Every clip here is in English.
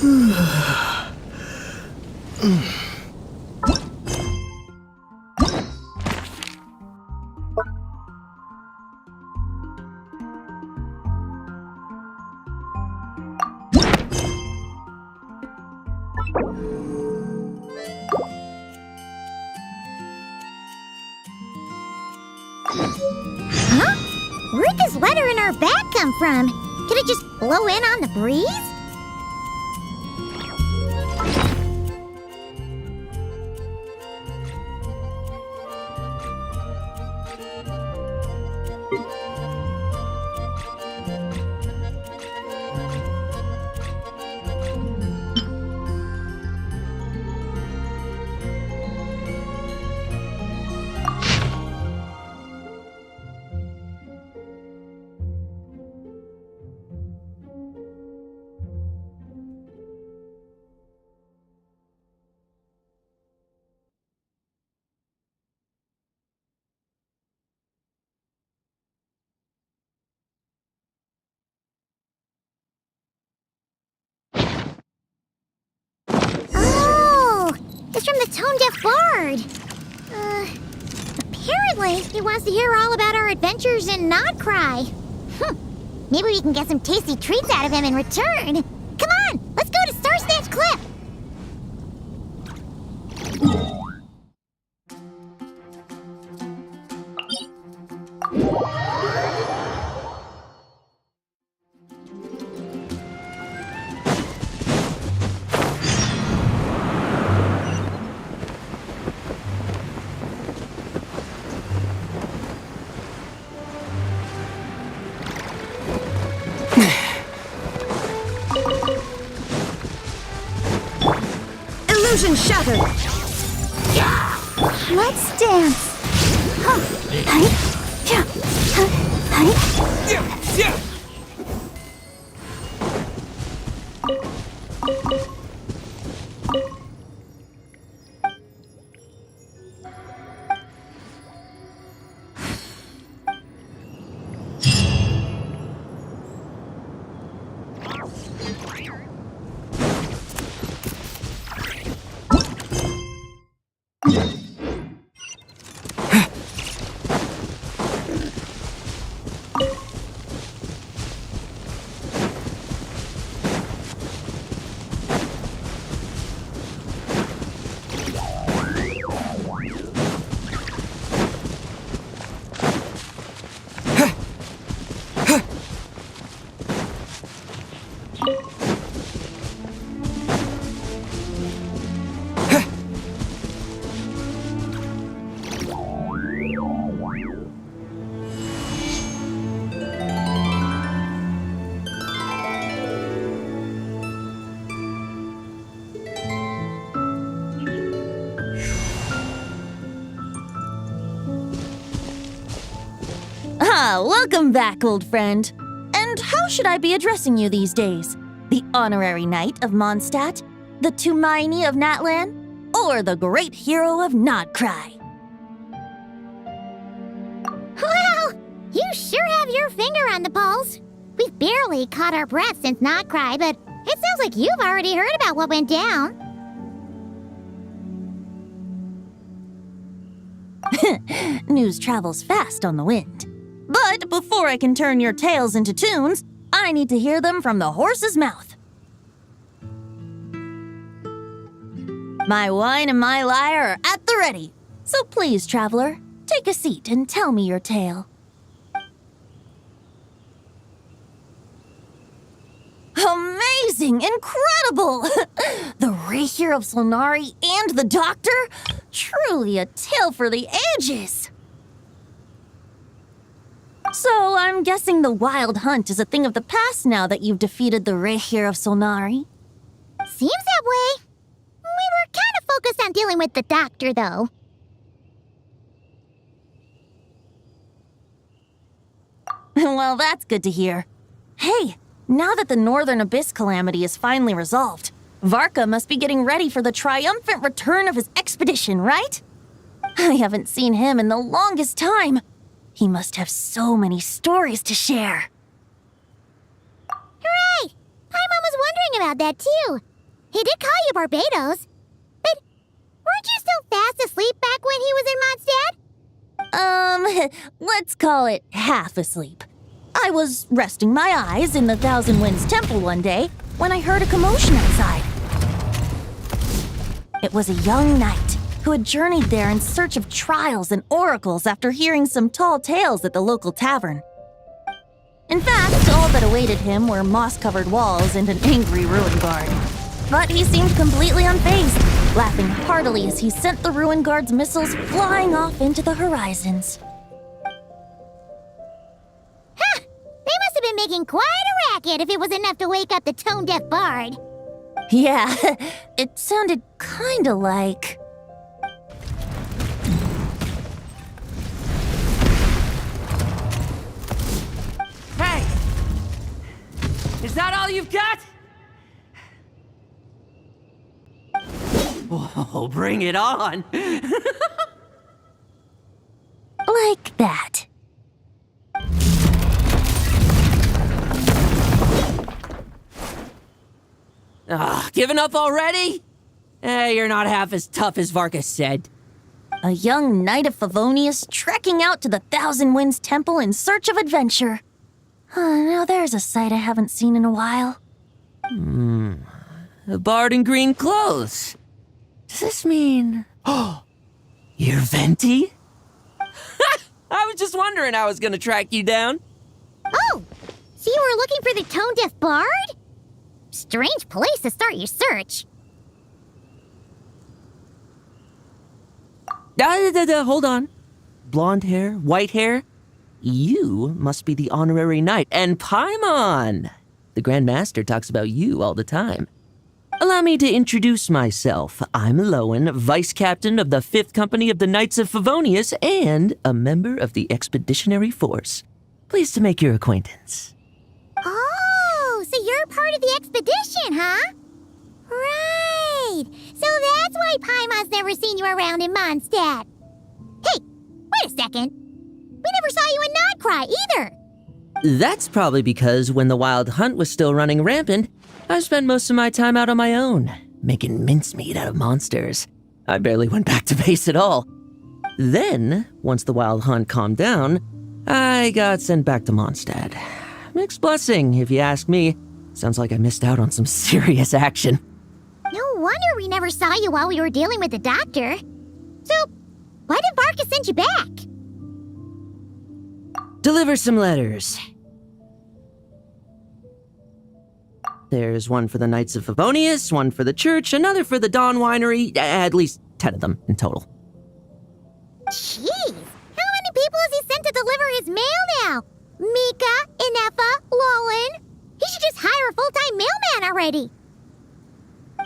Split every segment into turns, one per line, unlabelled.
Huh? Where'd this letter in our bag come from? Could it just blow in on the breeze? It's from the tone-deaf bard. Apparently, he wants to hear all about our adventures in Nodcry. Maybe we can get some tasty treats out of him in return. Come on, let's go to Star Snatch Cliff.
Illusion shattered!
Let's dance.
Welcome back, old friend. And how should I be addressing you these days? The honorary knight of Mondstadt? The Tumaini of Natlan? Or the great hero of Nodcry?
Well, you sure have your finger on the pulse. We've barely caught our breath since Nodcry, but it sounds like you've already heard about what went down.
News travels fast on the wind. But before I can turn your tales into tunes, I need to hear them from the horse's mouth. My wine and my lyre are at the ready. So please, traveler, take a seat and tell me your tale. Amazing! Incredible! The Rapier of Solnari and the Doctor? Truly a tale for the ages! So I'm guessing the wild hunt is a thing of the past now that you've defeated the Rapier of Solnari?
Seems that way. We were kind of focused on dealing with the Doctor, though.
Well, that's good to hear. Hey, now that the Northern Abyss calamity is finally resolved, Varka must be getting ready for the triumphant return of his expedition, right? I haven't seen him in the longest time. He must have so many stories to share.
Hooray! Paimon was wondering about that, too. He did call you Barbados. But weren't you still fast asleep back when he was in Mondstadt?
Let's call it half asleep. I was resting my eyes in the Thousand Winds Temple one day when I heard a commotion outside. It was a young knight who had journeyed there in search of trials and oracles after hearing some tall tales at the local tavern. In fact, all that awaited him were moss-covered walls and an angry ruin guard. But he seemed completely unfazed, laughing heartily as he sent the ruin guard's missiles flying off into the horizons.
Ha! They must have been making quite a racket if it was enough to wake up the tone-deaf bard.
Yeah, it sounded kinda like...
Hey! Is that all you've got? Whoa, bring it on!
like that.
Giving up already? You're not half as tough as Varka said.
A young knight of Favonius trekking out to the Thousand Winds Temple in search of adventure. Now there's a sight I haven't seen in a while.
A bard in green clothes. Does this mean... Oh, you're Venti? I was just wondering I was gonna track you down.
Oh, so you were looking for the tone-deaf bard? Strange place to start your search.
Hold on. Blonde hair, white hair. You must be the honorary knight, and Paimon! The Grand Master talks about you all the time. Allow me to introduce myself. I'm Lowen, Vice Captain of the 5th Company of the Knights of Favonius and a member of the Expeditionary Force. Pleased to make your acquaintance.
Oh, so you're part of the expedition, huh? Right. So that's why Paimon's never seen you around in Mondstadt. Hey, wait a second. We never saw you in Nodcry either.
That's probably because when the Wild Hunt was still running rampant, I spent most of my time out on my own, making mincemeat out of monsters. I barely went back to base at all. Then, once the Wild Hunt calmed down, I got sent back to Mondstadt. Mixed blessing, if you ask me. Sounds like I missed out on some serious action.
No wonder we never saw you while we were dealing with the doctor. So, why did Varka send you back?
Deliver some letters. There's one for the Knights of Favonius, one for the church, another for the Dawn Winery, at least 10 of them in total.
Jeez, how many people has he sent to deliver his mail now? Mika, Inefa, Lowen. He should just hire a full-time mailman already.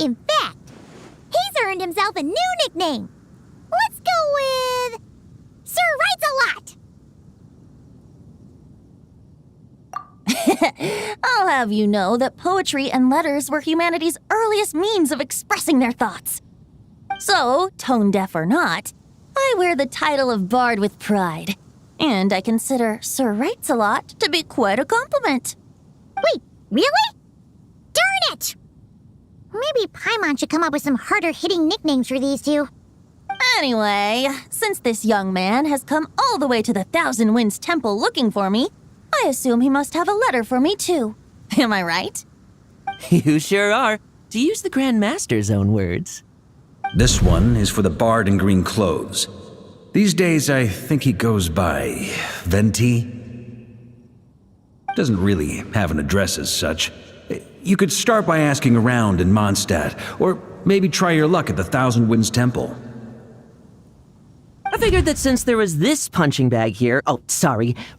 In fact, he's earned himself a new nickname. Let's go with... Sir Writes-A-Lot.
I'll have you know that poetry and letters were humanity's earliest means of expressing their thoughts. So, tone-deaf or not, I wear the title of Bard with pride. And I consider Sir Writes-A-Lot to be quite a compliment.
Wait, really? Darn it! Maybe Paimon should come up with some harder-hitting nicknames for these two.
Anyway, since this young man has come all the way to the Thousand Winds Temple looking for me, I assume he must have a letter for me too. Am I right?
You sure are, to use the Grand Master's own words.
This one is for the bard in green clothes. These days, I think he goes by Venti. Doesn't really have an address as such. You could start by asking around in Mondstadt, or maybe try your luck at the Thousand Winds Temple.
I figured that since there was this punching bag here,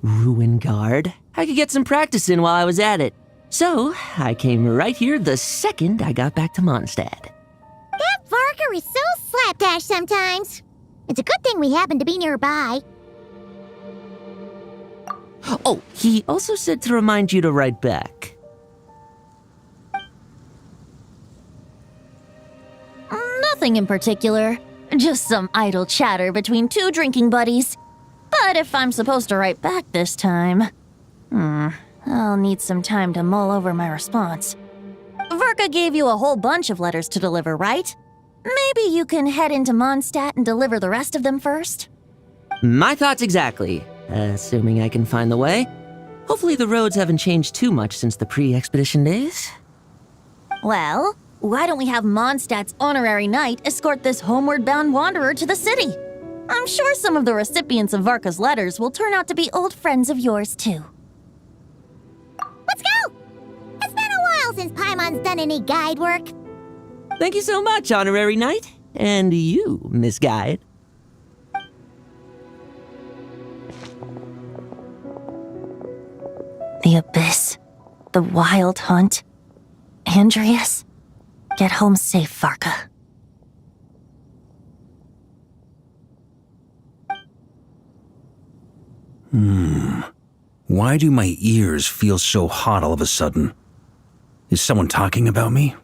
ruin guard, I could get some practice in while I was at it. So, I came right here the second I got back to Mondstadt.
That Varka is so slapdash sometimes. It's a good thing we happen to be nearby.
Oh, he also said to remind you to write back.
Nothing in particular. Just some idle chatter between two drinking buddies. But if I'm supposed to write back this time... I'll need some time to mull over my response. Varka Varka gave you a whole bunch of letters to deliver, right? Maybe you can head into Mondstadt and deliver the rest of them first?
My thoughts exactly, assuming I can find the way. Hopefully the roads haven't changed too much since the pre-expedition days.
Well, why don't we have Mondstadt's honorary knight escort this homeward-bound wanderer to the city? I'm sure some of the recipients of Varka's letters will turn out to be old friends of yours, too.
Let's go! It's been a while since Paimon's done any guide work.
Thank you so much, Honorary Knight. And you, Miss Guide.
The Abyss. The Wild Hunt. Andreas. Get home safe, Varka.
Why do my ears feel so hot all of a sudden? Is someone talking about me?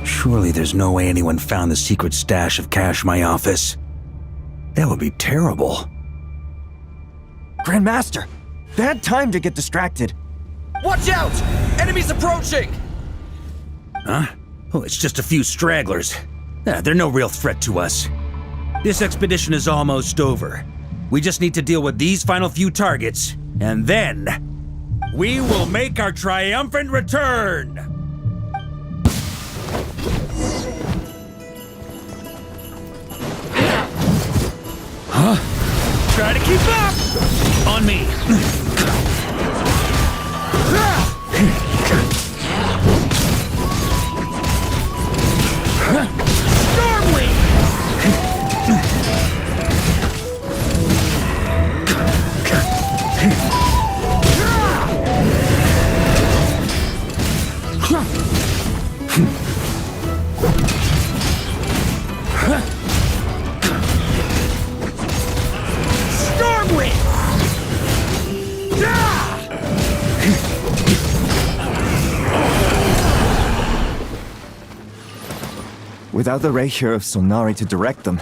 Surely there's no way anyone found the secret stash of cash in my office. That would be terrible.
Grandmaster, bad time to get distracted.
Watch out! Enemies approaching!
Huh? Oh, it's just a few stragglers. They're no real threat to us. This expedition is almost over. We just need to deal with these final few targets, and then we will make our triumphant return! Huh? Try to keep up! On me!
Without the Reikir of Solnari to direct them,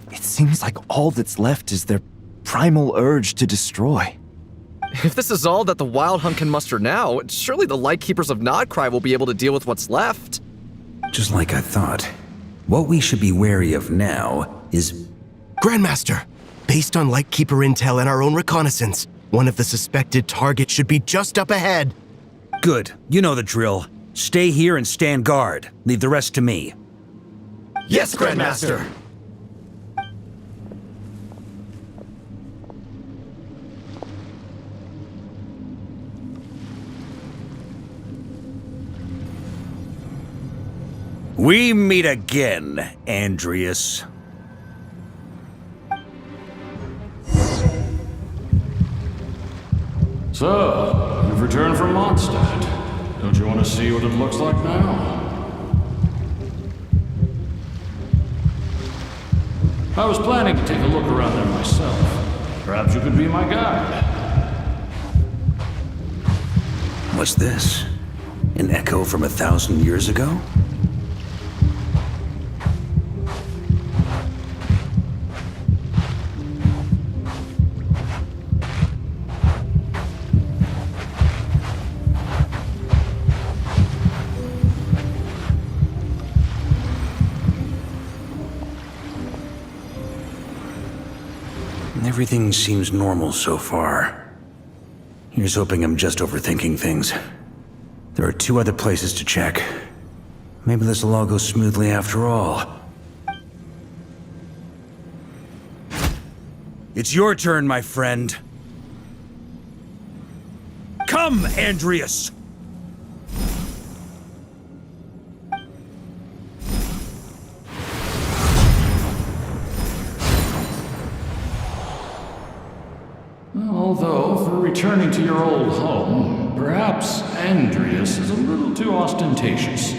it seems like all that's left is their primal urge to destroy.
If this is all that the Wild Hunt can muster now, surely the Lightkeepers of Nodcry will be able to deal with what's left.
Just like I thought. What we should be wary of now is...
Grandmaster, based on Lightkeeper intel and our own reconnaissance, one of the suspected targets should be just up ahead.
Good. You know the drill. Stay here and stand guard. Leave the rest to me.
Yes, Grandmaster!
We meet again, Andreas.
So, you've returned from Mondstadt. Don't you want to see what it looks like now? I was planning to take a look around there myself. Perhaps you could be my guide.
What's this? An echo from 1,000 years ago? Everything seems normal so far. Here's hoping I'm just overthinking things. There are 2 other places to check. Maybe this will all go smoothly after all. It's your turn, my friend. Come, Andreas!
Although, for returning to your old home, perhaps Andreas is a little too ostentatious.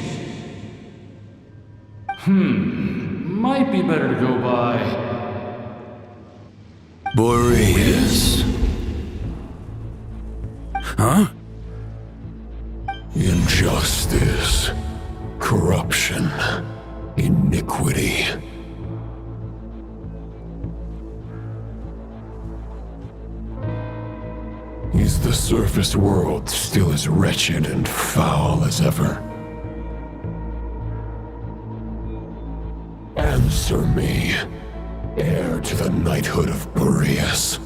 Might be better to go by...
Boreas.
Huh?
Injustice. Corruption. Iniquity. Is the surface world still as wretched and foul as ever? Answer me, heir to the knighthood of Boreas.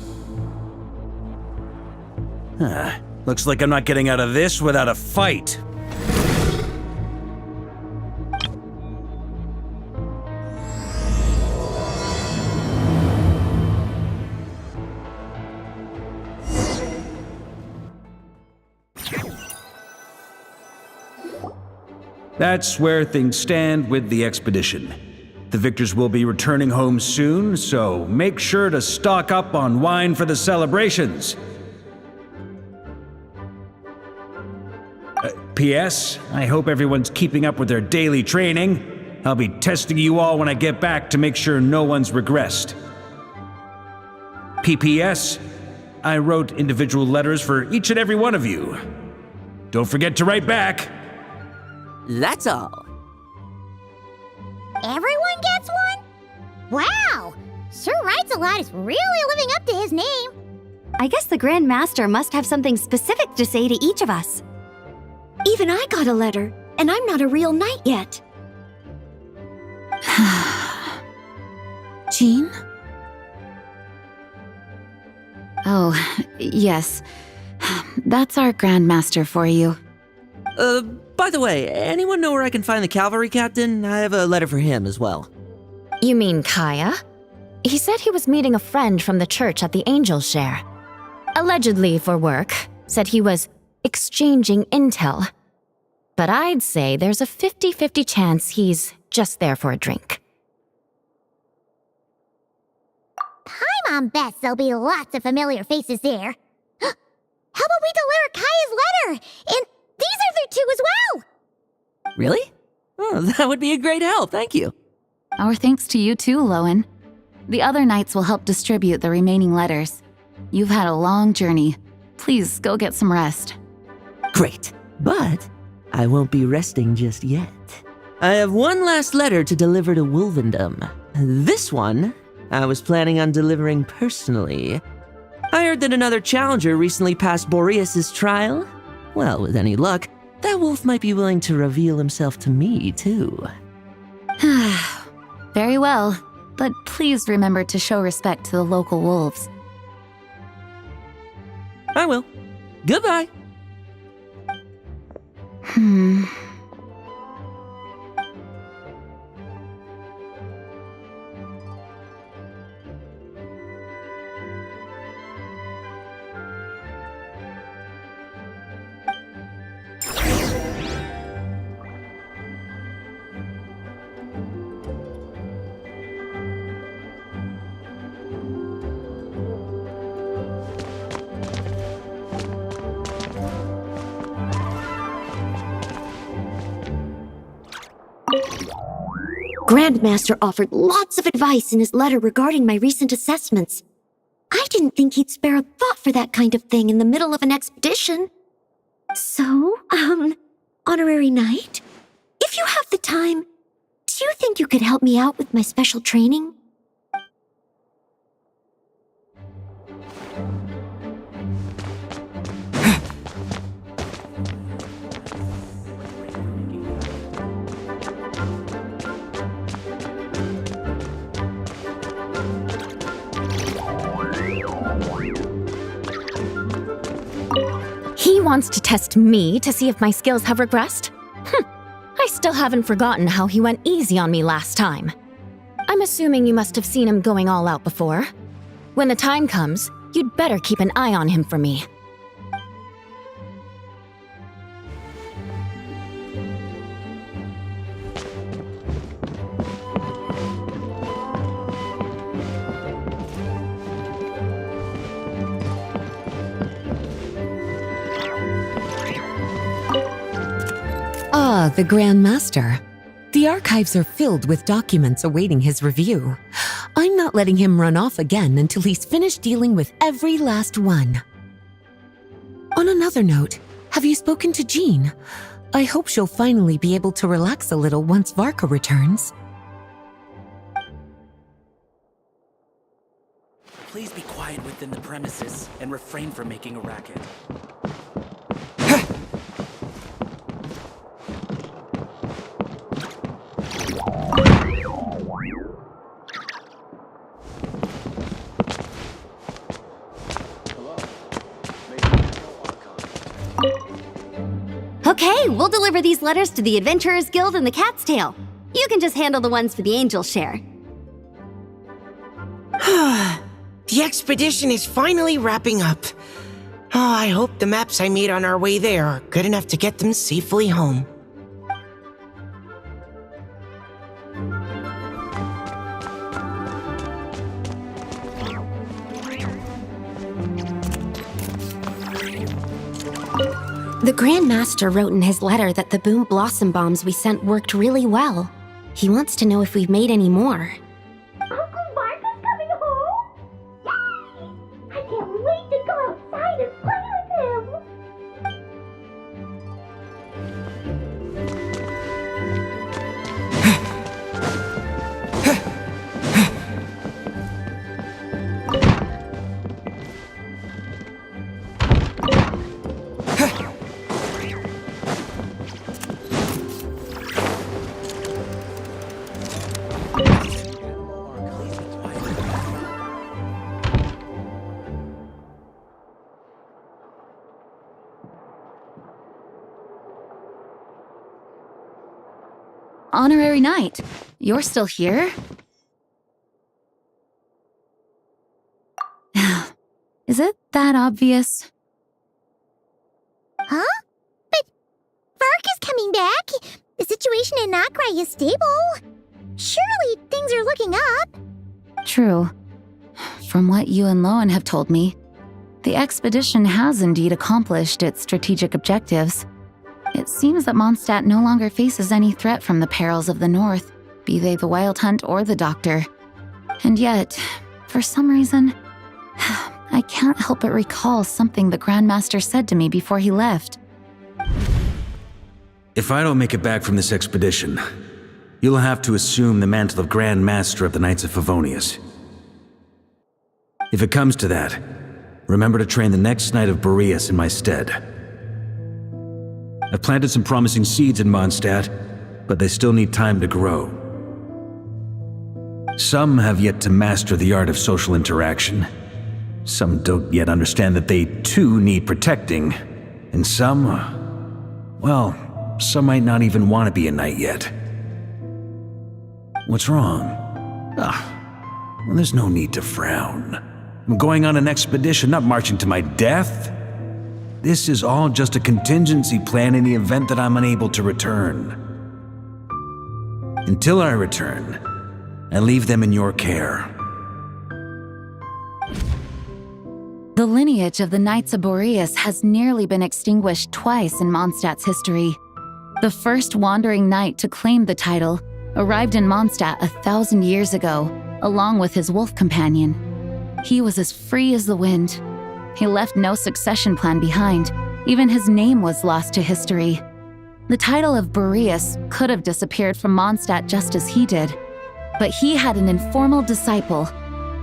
Looks like I'm not getting out of this without a fight. That's where things stand with the expedition. The victors will be returning home soon, so make sure to stock up on wine for the celebrations. P.S. I hope everyone's keeping up with their daily training. I'll be testing you all when I get back to make sure no one's regressed. P.P.S. I wrote individual letters for each and every one of you. Don't forget to write back.
That's all.
Everyone gets one? Wow! Sir Writes-A-Lot is really living up to his name.
I guess the Grand Master must have something specific to say to each of us. Even I got a letter, and I'm not a real knight yet.
Jean? Oh, yes. That's our Grand Master for you.
By the way, anyone know where I can find the cavalry captain? I have a letter for him as well.
You mean Kaya? He said he was meeting a friend from the church at the Angel Share. Allegedly for work. Said he was exchanging intel. But I'd say there's a 50-50 chance he's just there for a drink.
Paimon bets there'll be lots of familiar faces there. How about we deliver Kaya's letter? And these are there too as well!
Really? Oh, that would be a great help, thank you.
Our thanks to you too, Lowen. The other knights will help distribute the remaining letters. You've had a long journey. Please go get some rest.
Great, but I won't be resting just yet. I have one last letter to deliver to Wolvendom. This one, I was planning on delivering personally. I heard that another challenger recently passed Boreas' trial. Well, with any luck, that wolf might be willing to reveal himself to me, too.
Very well, but please remember to show respect to the local wolves.
I will. Goodbye.
Grandmaster offered lots of advice in his letter regarding my recent assessments. I didn't think he'd spare a thought for that kind of thing in the middle of an expedition. So, Honorary Knight, if you have the time, do you think you could help me out with my special training?
He wants to test me to see if my skills have regressed? I still haven't forgotten how he went easy on me last time. I'm assuming you must have seen him going all out before. When the time comes, you'd better keep an eye on him for me.
Ah, the Grand Master. The archives are filled with documents awaiting his review. I'm not letting him run off again until he's finished dealing with every last one. On another note, have you spoken to Jean? I hope she'll finally be able to relax a little once Varka returns.
Please be quiet with
within the premises and refrain from making a racket.
Okay, we'll deliver these letters to the Adventurers Guild and the Cat's Tail. You can just handle the ones for the Angel's share.
The expedition is finally wrapping up. Oh, I hope the maps I made on our way there are good enough to get them safely home.
The Grand Master wrote in his letter that the Boom Blossom Bombs we sent worked really well. He wants to know if we've made any more.
Uncle Varka's coming home? Yay! I can't wait to go outside and play with him!
Honorary Knight, you're still here? Is it that obvious?
Huh? But Varka's coming back. The situation in Nakrai is stable. Surely things are looking up.
True. From what you and Lowen have told me, the expedition has indeed accomplished its strategic objectives. It seems that Mondstadt no longer faces any threat from the perils of the North, be they the Wild Hunt or the Doctor. And yet, for some reason, I can't help but recall something the Grandmaster said to me before he left.
If I don't make it back from this expedition, you'll have to assume the mantle of Grand Master of the Knights of Favonius. If it comes to that, remember to train the next Knight of Boreas in my stead. I've planted some promising seeds in Mondstadt, but they still need time to grow. Some have yet to master the art of social interaction. Some don't yet understand that they too need protecting. And some, well, some might not even want to be a knight yet. What's wrong? Well, there's no need to frown. I'm going on an expedition, not marching to my death. This is all just a contingency plan in the event that I'm unable to return. Until I return, I leave them in your care.
The lineage of the Knights of Boreas has nearly been extinguished twice in Mondstadt's history. The first wandering knight to claim the title arrived in Mondstadt 1,000 years ago, along with his wolf companion. He was as free as the wind. He left no succession plan behind. Even his name was lost to history. The title of Boreas could have disappeared from Mondstadt just as he did. But he had an informal disciple,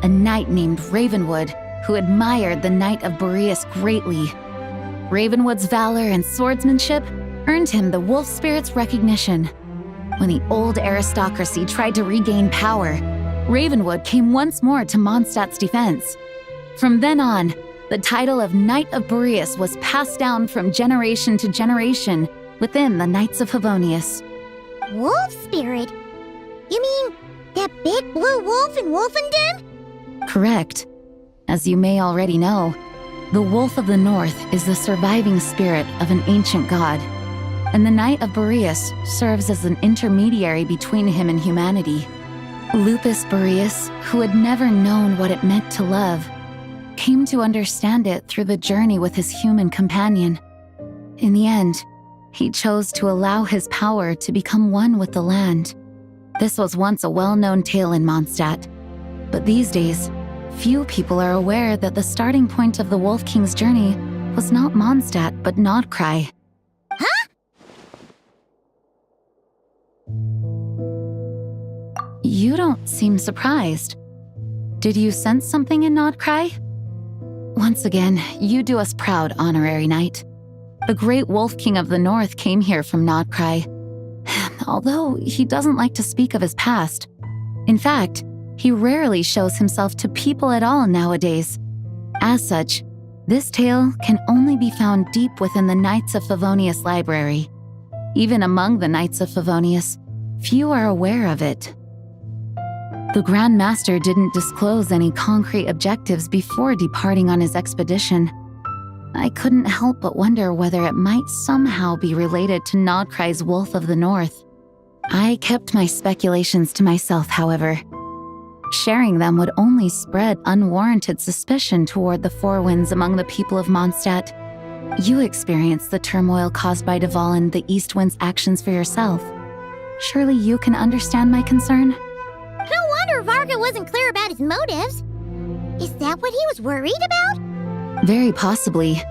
a knight named Ravenwood, who admired the Knight of Boreas greatly. Ravenwood's valor and swordsmanship earned him the wolf spirit's recognition. When the old aristocracy tried to regain power, Ravenwood came once more to Mondstadt's defense. From then on, the title of Knight of Boreas was passed down from generation to generation within the Knights of Favonius.
Wolf spirit? You mean that big blue wolf in Wolfenden?
Correct. As you may already know, the Wolf of the North is the surviving spirit of an ancient god, and the Knight of Boreas serves as an intermediary between him and humanity. Lupus Boreas, who had never known what it meant to love, came to understand it through the journey with his human companion. In the end, he chose to allow his power to become one with the land. This was once a well-known tale in Mondstadt, but these days, few people are aware that the starting point of the Wolf King's journey was not Mondstadt, but Nodcry.
Huh?
You don't seem surprised. Did you sense something in Nodcry? Once again, you do us proud, Honorary Knight. The great Wolf King of the North came here from Nodcry. Although he doesn't like to speak of his past. In fact, he rarely shows himself to people at all nowadays. As such, this tale can only be found deep within the Knights of Favonius library. Even among the Knights of Favonius, few are aware of it. The Grand Master didn't disclose any concrete objectives before departing on his expedition. I couldn't help but wonder whether it might somehow be related to Nodcry's Wolf of the North. I kept my speculations to myself, however. Sharing them would only spread unwarranted suspicion toward the Four Winds among the people of Mondstadt. You experienced the turmoil caused by Duval and the East Wind's actions for yourself. Surely you can understand my concern?
No wonder Varka wasn't clear about his motives. Is that what he was worried about?
Very possibly.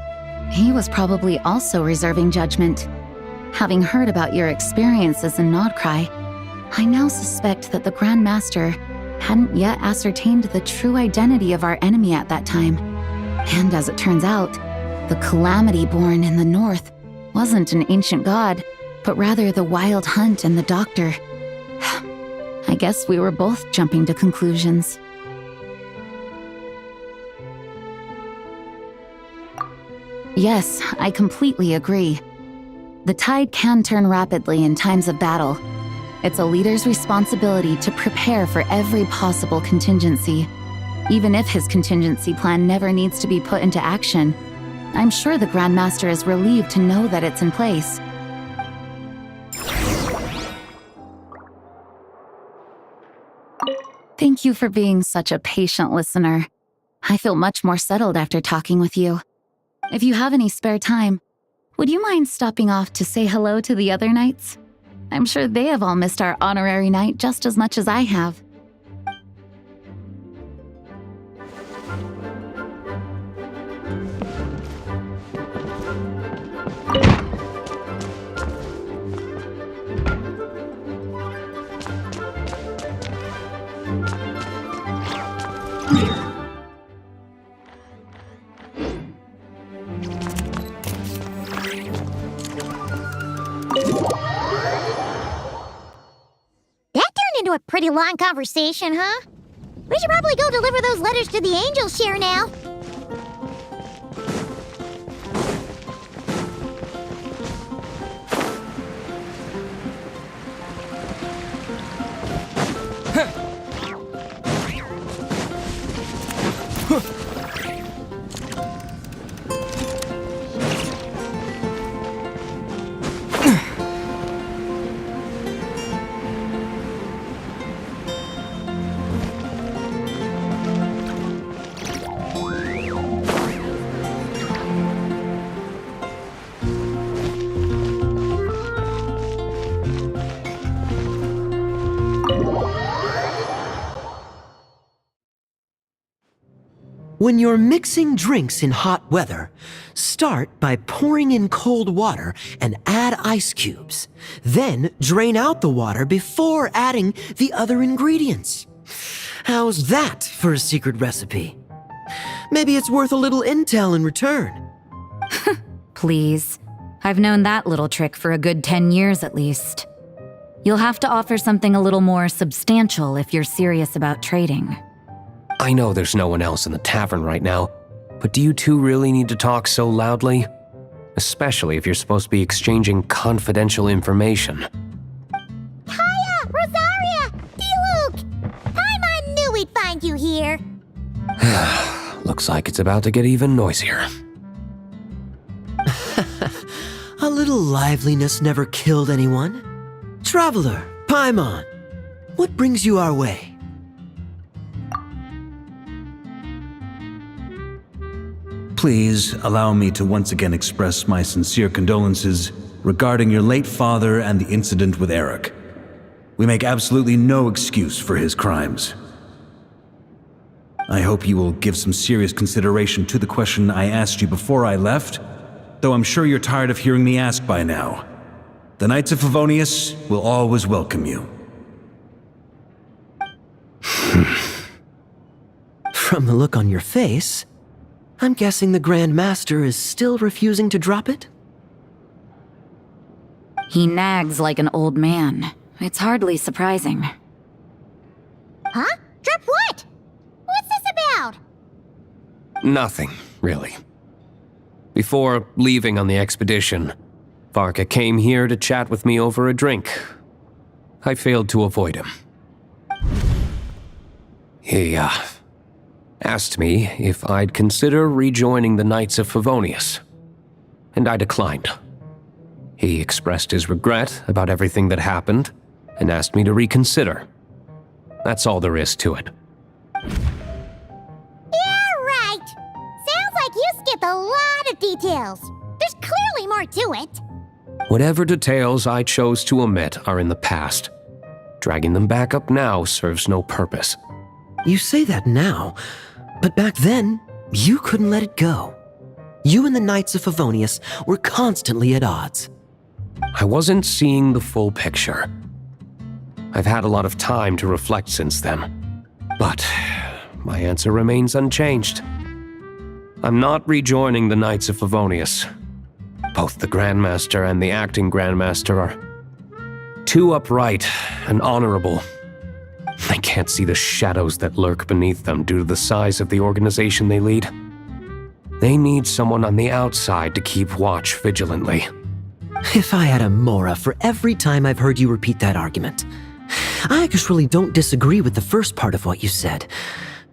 He was probably also reserving judgment. Having heard about your experiences in Nodcry, I now suspect that the Grand Master hadn't yet ascertained the true identity of our enemy at that time. And as it turns out, the calamity born in the north wasn't an ancient god, but rather the Wild Hunt and the Doctor. I guess we were both jumping to conclusions. Yes, I completely agree. The tide can turn rapidly in times of battle. It's a leader's responsibility to prepare for every possible contingency. Even if his contingency plan never needs to be put into action, I'm sure the Grand Master is relieved to know that it's in place. Thank you for being such a patient listener. I feel much more settled after talking with you. If you have any spare time, would you mind stopping off to say hello to the other knights? I'm sure they have all missed our honorary knight just as much as I have.
A pretty long conversation, huh? We should probably go deliver those letters to the Angels share now.
When you're mixing drinks in hot weather, start by pouring in cold water and add ice cubes. Then drain out the water before adding the other ingredients. How's that for a secret recipe? Maybe it's worth a little intel in return.
Please. I've known that little trick for a good 10 years at least. You'll have to offer something a little more substantial if you're serious about trading.
I know there's no one else in the tavern right now, but do you two really need to talk so loudly? Especially if you're supposed to be exchanging confidential information.
Hiya! Rosaria! D-Luke! I knew we'd find you here.
Looks like it's about to get even noisier.
A little liveliness never killed anyone. Traveler, Paimon, what brings you our way?
Please allow me to once again express my sincere condolences regarding your late father and the incident with Eric. We make absolutely no excuse for his crimes. I hope you will give some serious consideration to the question I asked you before I left, though I'm sure you're tired of hearing me ask by now. The Knights of Favonius will always welcome you.
From the look on your face, I'm guessing the Grand Master is still refusing to drop it?
He nags like an old man. It's hardly surprising.
Huh? Drop what? What's this about?
Nothing, really. Before leaving on the expedition, Varka came here to chat with me over a drink. I failed to avoid him. He, asked me if I'd consider rejoining the Knights of Favonius, and I declined. He expressed his regret about everything that happened and asked me to reconsider. That's all there is to it.
Yeah, right. Sounds like you skipped a lot of details. There's clearly more to it.
Whatever details I chose to omit are in the past. Dragging them back up now serves no purpose.
You say that now, but back then, you couldn't let it go. You and the Knights of Favonius were constantly at odds.
I wasn't seeing the full picture. I've had a lot of time to reflect since then, but my answer remains unchanged. I'm not rejoining the Knights of Favonius. Both the Grandmaster and the acting Grandmaster are too upright and honorable. I can't see the shadows that lurk beneath them due to the size of the organization they lead. They need someone on the outside to keep watch vigilantly.
If I had a Mora for every time I've heard you repeat that argument. I actually don't disagree with the first part of what you said,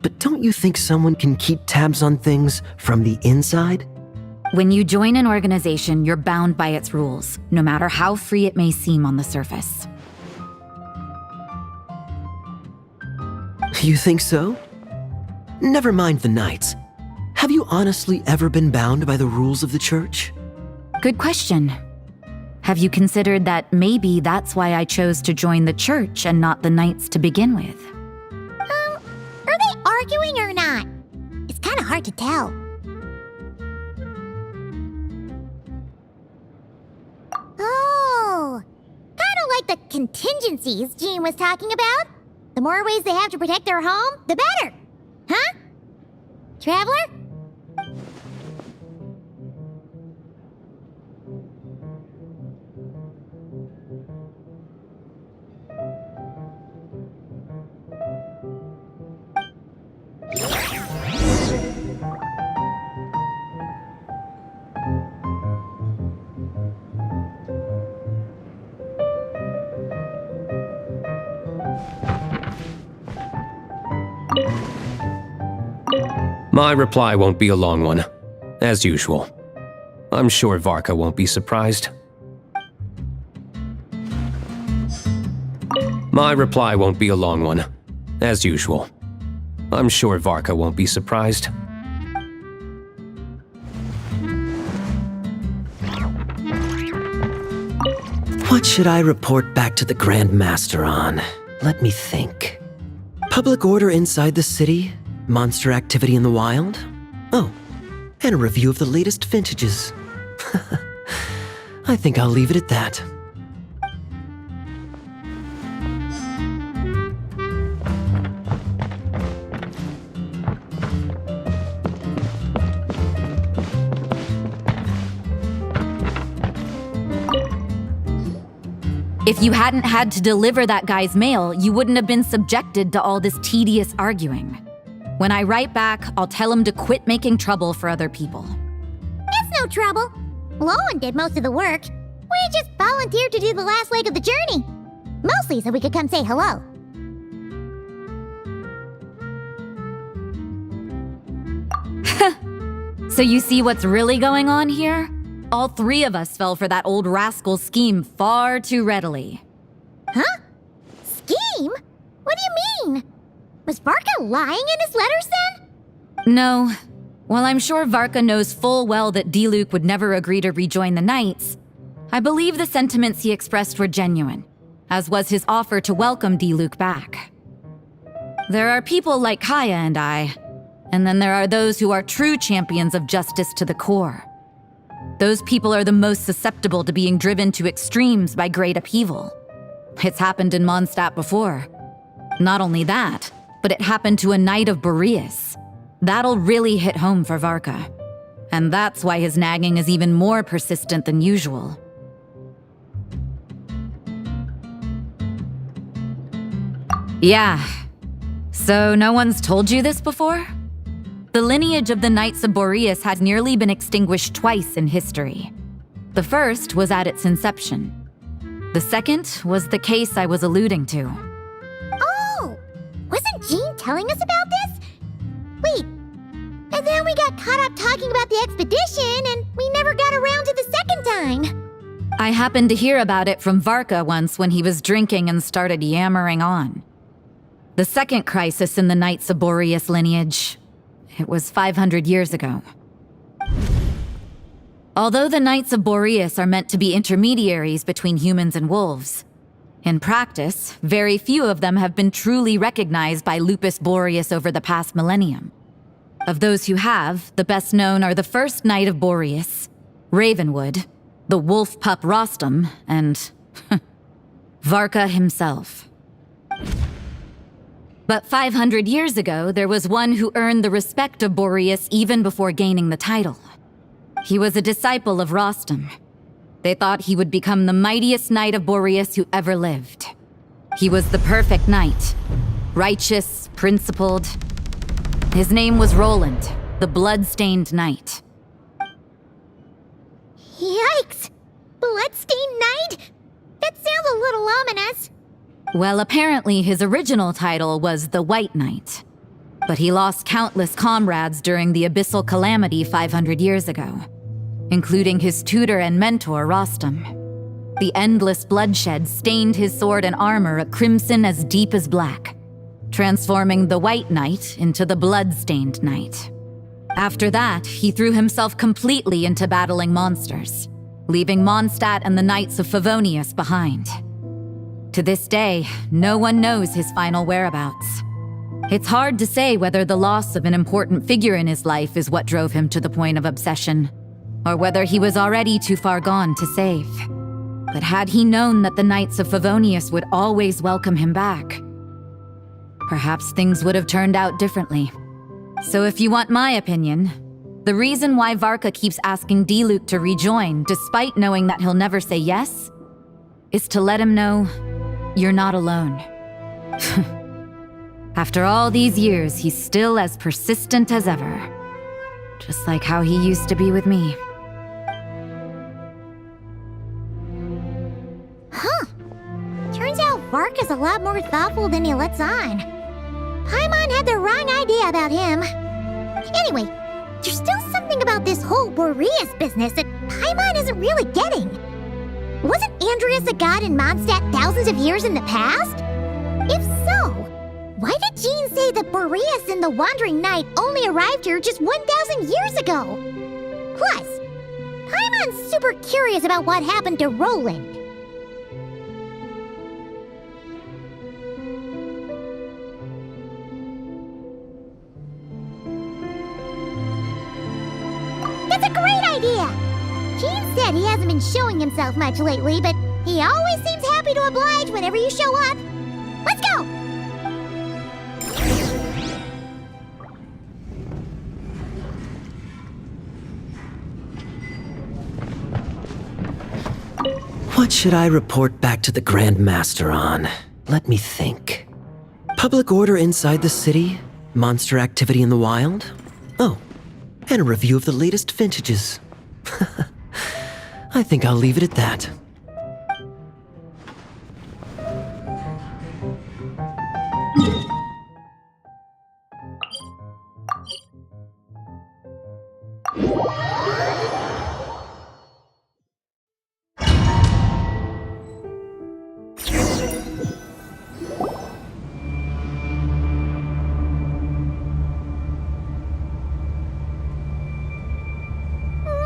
but don't you think someone can keep tabs on things from the inside?
When you join an organization, you're bound by its rules, no matter how free it may seem on the surface.
You think so? Never mind the Knights. Have you honestly ever been bound by the rules of the Church?
Good question. Have you considered that maybe that's why I chose to join the Church and not the Knights to begin with?
Are they arguing or not? It's kind of hard to tell. Oh, kind of like the contingencies Jean was talking about. The more ways they have to protect their home, the better. Huh? Traveler?
My reply won't be a long one, as usual. I'm sure Varka won't be surprised. My reply won't be a long one, as usual. I'm sure Varka won't be surprised.
What should I report back to the Grand Master on? Let me think. Public order inside the city? Monster activity in the wild? Oh, and a review of the latest vintages. I think I'll leave it at that.
If you hadn't had to deliver that guy's mail, you wouldn't have been subjected to all this tedious arguing. When I write back, I'll tell him to quit making trouble for other people.
It's no trouble. Lowen did most of the work. We just volunteered to do the last leg of the journey. Mostly so we could come say hello.
So you see what's really going on here? All three of us fell for that old rascal's scheme far too readily.
Huh? Scheme? What do you mean? Was Varka lying in his letters then?
No. While I'm sure Varka knows full well that Diluc would never agree to rejoin the Knights, I believe the sentiments he expressed were genuine, as was his offer to welcome Diluc back. There are people like Kaya and I, and then there are those who are true champions of justice to the core. Those people are the most susceptible to being driven to extremes by great upheaval. It's happened in Mondstadt before. Not only that, but it happened to a Knight of Boreas. That'll really hit home for Varka. And that's why his nagging is even more persistent than usual. Yeah. So no one's told you this before? The lineage of the Knights of Boreas had nearly been extinguished twice in history. The first was at its inception. The second was the case I was alluding to.
Oh! Wasn't Jean telling us about this? Wait, and then we got caught up talking about the expedition and we never got around to the second time.
I happened to hear about it from Varka once when he was drinking and started yammering on. The second crisis in the Knights of Boreas lineage. It was 500 years ago. Although the Knights of Boreas are meant to be intermediaries between humans and wolves, in practice, very few of them have been truly recognized by Lupus Boreas over the past millennium. Of those who have, the best known are the first Knight of Boreas, Ravenwood, the wolf pup Rostam, and Varka himself. But 500 years ago, there was one who earned the respect of Boreas even before gaining the title. He was a disciple of Rostam. They thought he would become the mightiest knight of Boreas who ever lived. He was the perfect knight. Righteous, principled. His name was Roland, the blood-stained knight.
Yikes! Bloodstained Knight? That sounds a little ominous.
Well, apparently his original title was the White Knight. But he lost countless comrades during the Abyssal Calamity 500 years ago, including his tutor and mentor, Rostam. The endless bloodshed stained his sword and armor a crimson as deep as black, transforming the White Knight into the Blood-Stained Knight. After that, he threw himself completely into battling monsters, leaving Mondstadt and the Knights of Favonius behind. To this day, no one knows his final whereabouts. It's hard to say whether the loss of an important figure in his life is what drove him to the point of obsession, or whether he was already too far gone to save. But had he known that the Knights of Favonius would always welcome him back, perhaps things would have turned out differently. So if you want my opinion, the reason why Varka keeps asking Diluc to rejoin, despite knowing that he'll never say yes, is to let him know you're not alone. After all these years, he's still as persistent as ever. Just like how he used to be with me.
Huh. Turns out Varka's a lot more thoughtful than he lets on. Paimon had the wrong idea about him. Anyway, there's still something about this whole Boreas business that Paimon isn't really getting. Wasn't Andreas a god in Mondstadt thousands of years in the past? If so, why did Jean say that Boreas and the Wandering Knight only arrived here just 1,000 years ago? Plus, Paimon's super curious about what happened to Roland. That's a great idea! Jean said he hasn't been showing himself much lately, but he always seems happy to oblige whenever you show up. Let's go!
What should I report back to the Grand Master on? Let me think. Public order inside the city? Monster activity in the wild? Oh, and a review of the latest vintages. I think I'll leave it at that.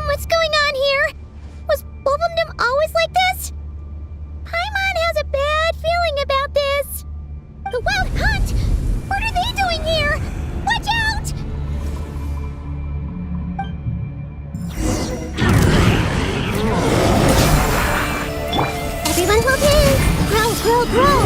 What's going on here? Was Bulbumdum always like this? Paimon has a bad feeling about this. The Wild Hunt? What are they doing here? Watch out! Everyone hold hands! Growl, growl, growl!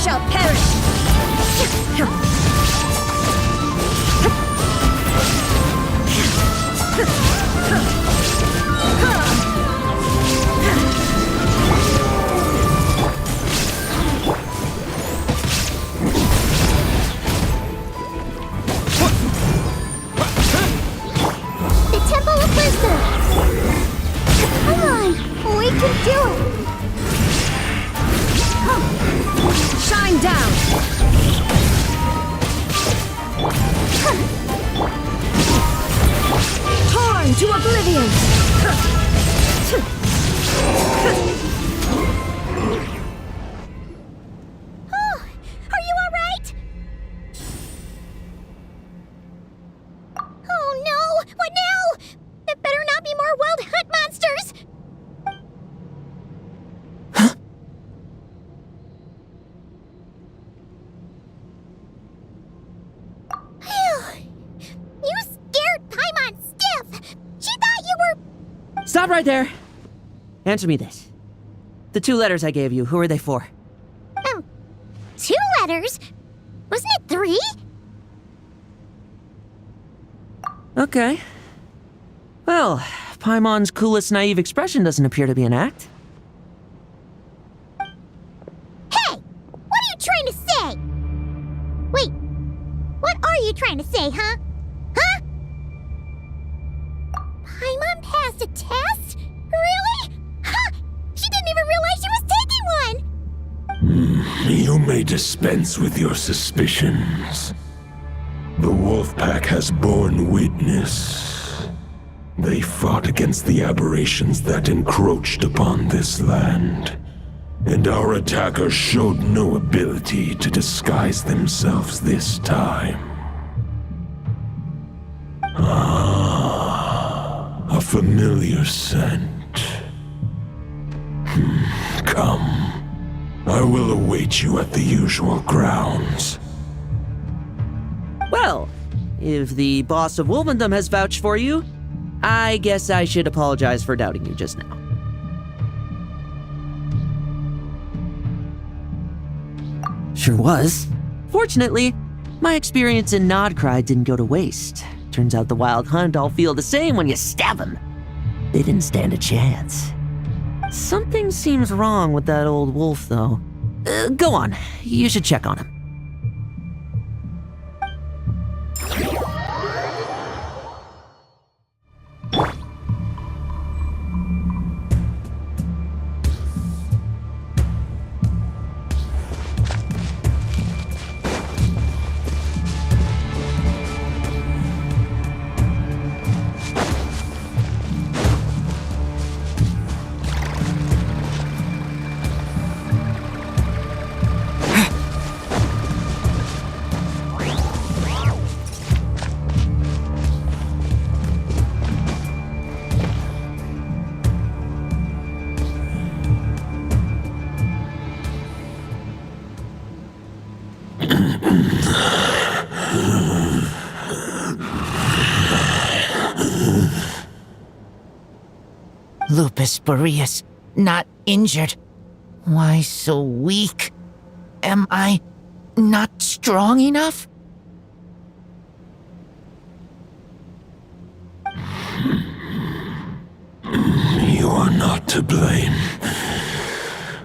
shall perish!
The Temple of Wisdom! Come on, we can do it!
Shine down! Torn to oblivion!
Oh, are you alright? Oh no! What now? There better not be more wild hunt monsters! You scared Paimon stiff! She thought you were...
Stop right there! Answer me this. The 2 letters I gave you, who are they for?
2 letters? Wasn't it 3?
Okay. Well, Paimon's coolest naive expression doesn't appear to be an act.
Hey! What are you trying to say? Wait, what are you trying to say, huh? Huh? Paimon passed a test? Really? Huh! She didn't even realize she was taking one!
You may dispense with your suspicions. The Wolfpack has borne witness. They fought against the aberrations that encroached upon this land, and our attackers showed no ability to disguise themselves this time. A familiar scent. Come. I will await you at the usual grounds.
Well, if the boss of Wolvendom has vouched for you, I guess I should apologize for doubting you just now. Sure was. Fortunately, my experience in Nodcry didn't go to waste. Turns out the Wild Hunt all feel the same when you stab them. They didn't stand a chance. Something seems wrong with that old wolf, though. Go on. You should check on him.
Lupus Boreas, not injured. Why so weak? Am I not strong enough?
You are not to blame.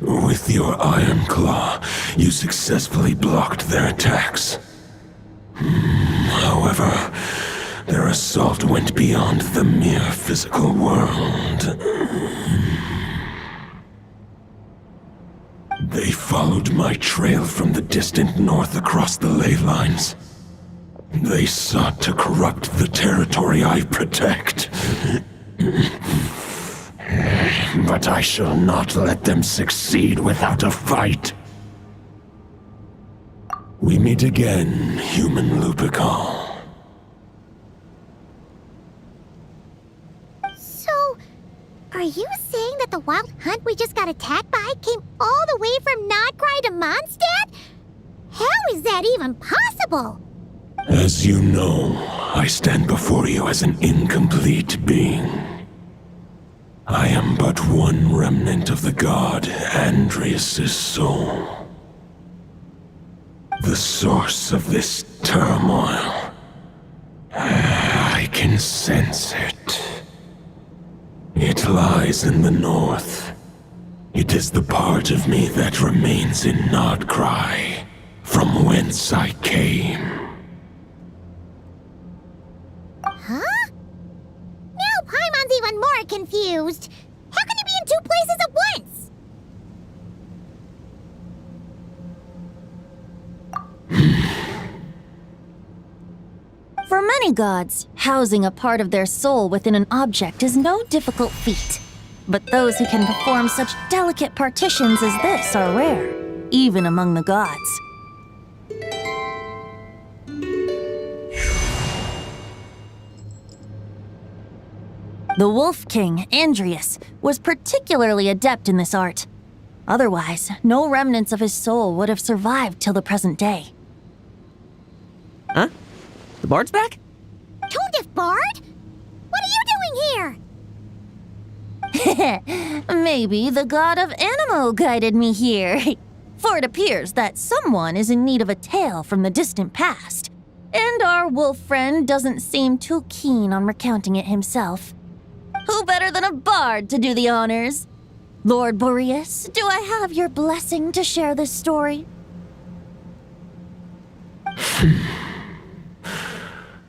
With your Iron Claw, you successfully blocked their attacks. However, their assault went beyond the mere physical world. They followed my trail from the distant north across the ley lines. They sought to corrupt the territory I protect. But I shall not let them succeed without a fight. We meet again, human Lupical.
So, are you saying that the Wild Hunt we just got attacked by came all the way from Nodcry to Mondstadt? How is that even possible?
As you know, I stand before you as an incomplete being. I am but 1 remnant of the god Andrias' soul. The source of this turmoil. I can sense it. It lies in the north. It is the part of me that remains in Nodcry, from whence I came.
Huh? Now Paimon's even more confused. How can you be in 2 places at once?
For many gods, housing a part of their soul within an object is no difficult feat. But those who can perform such delicate partitions as this are rare, even among the gods. The Wolf King, Andrius, was particularly adept in this art. Otherwise, no remnants of his soul would have survived till the present day.
Huh? The bard's back?
Tone-deaf bard? What are you doing here?
Maybe the god of Animo guided me here. For it appears that someone is in need of a tale from the distant past, and our wolf friend doesn't seem too keen on recounting it himself. Who better than a bard to do the honors? Lord Boreas, do I have your blessing to share this story?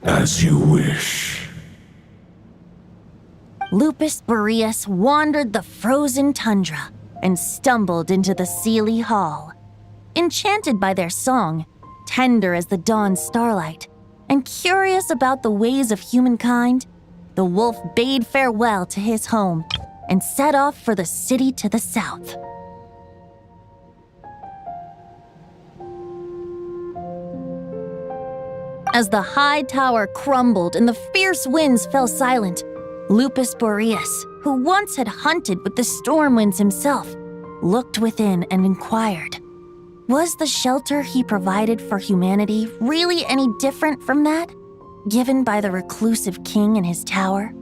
As you wish.
Lupus Boreas wandered the frozen tundra and stumbled into the Seelie Hall. Enchanted by their song, tender as the dawn starlight, and curious about the ways of humankind, the wolf bade farewell to his home and set off for the city to the south. As the high tower crumbled and the fierce winds fell silent, Lupus Boreas, who once had hunted with the storm winds himself, looked within and inquired, was the shelter he provided for humanity really any different from that given by the reclusive king in his tower?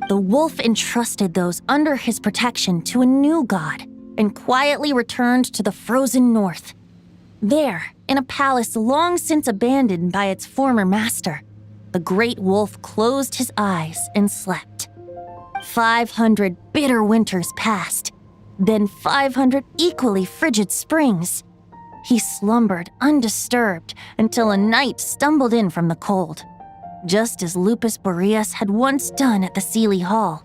The wolf entrusted those under his protection to a new god and quietly returned to the frozen north. There, in a palace long since abandoned by its former master, the great wolf closed his eyes and slept. 500 bitter winters passed, then 500 equally frigid springs. He slumbered undisturbed until a night stumbled in from the cold, just as Lupus Boreas had once done at the Seelie Hall,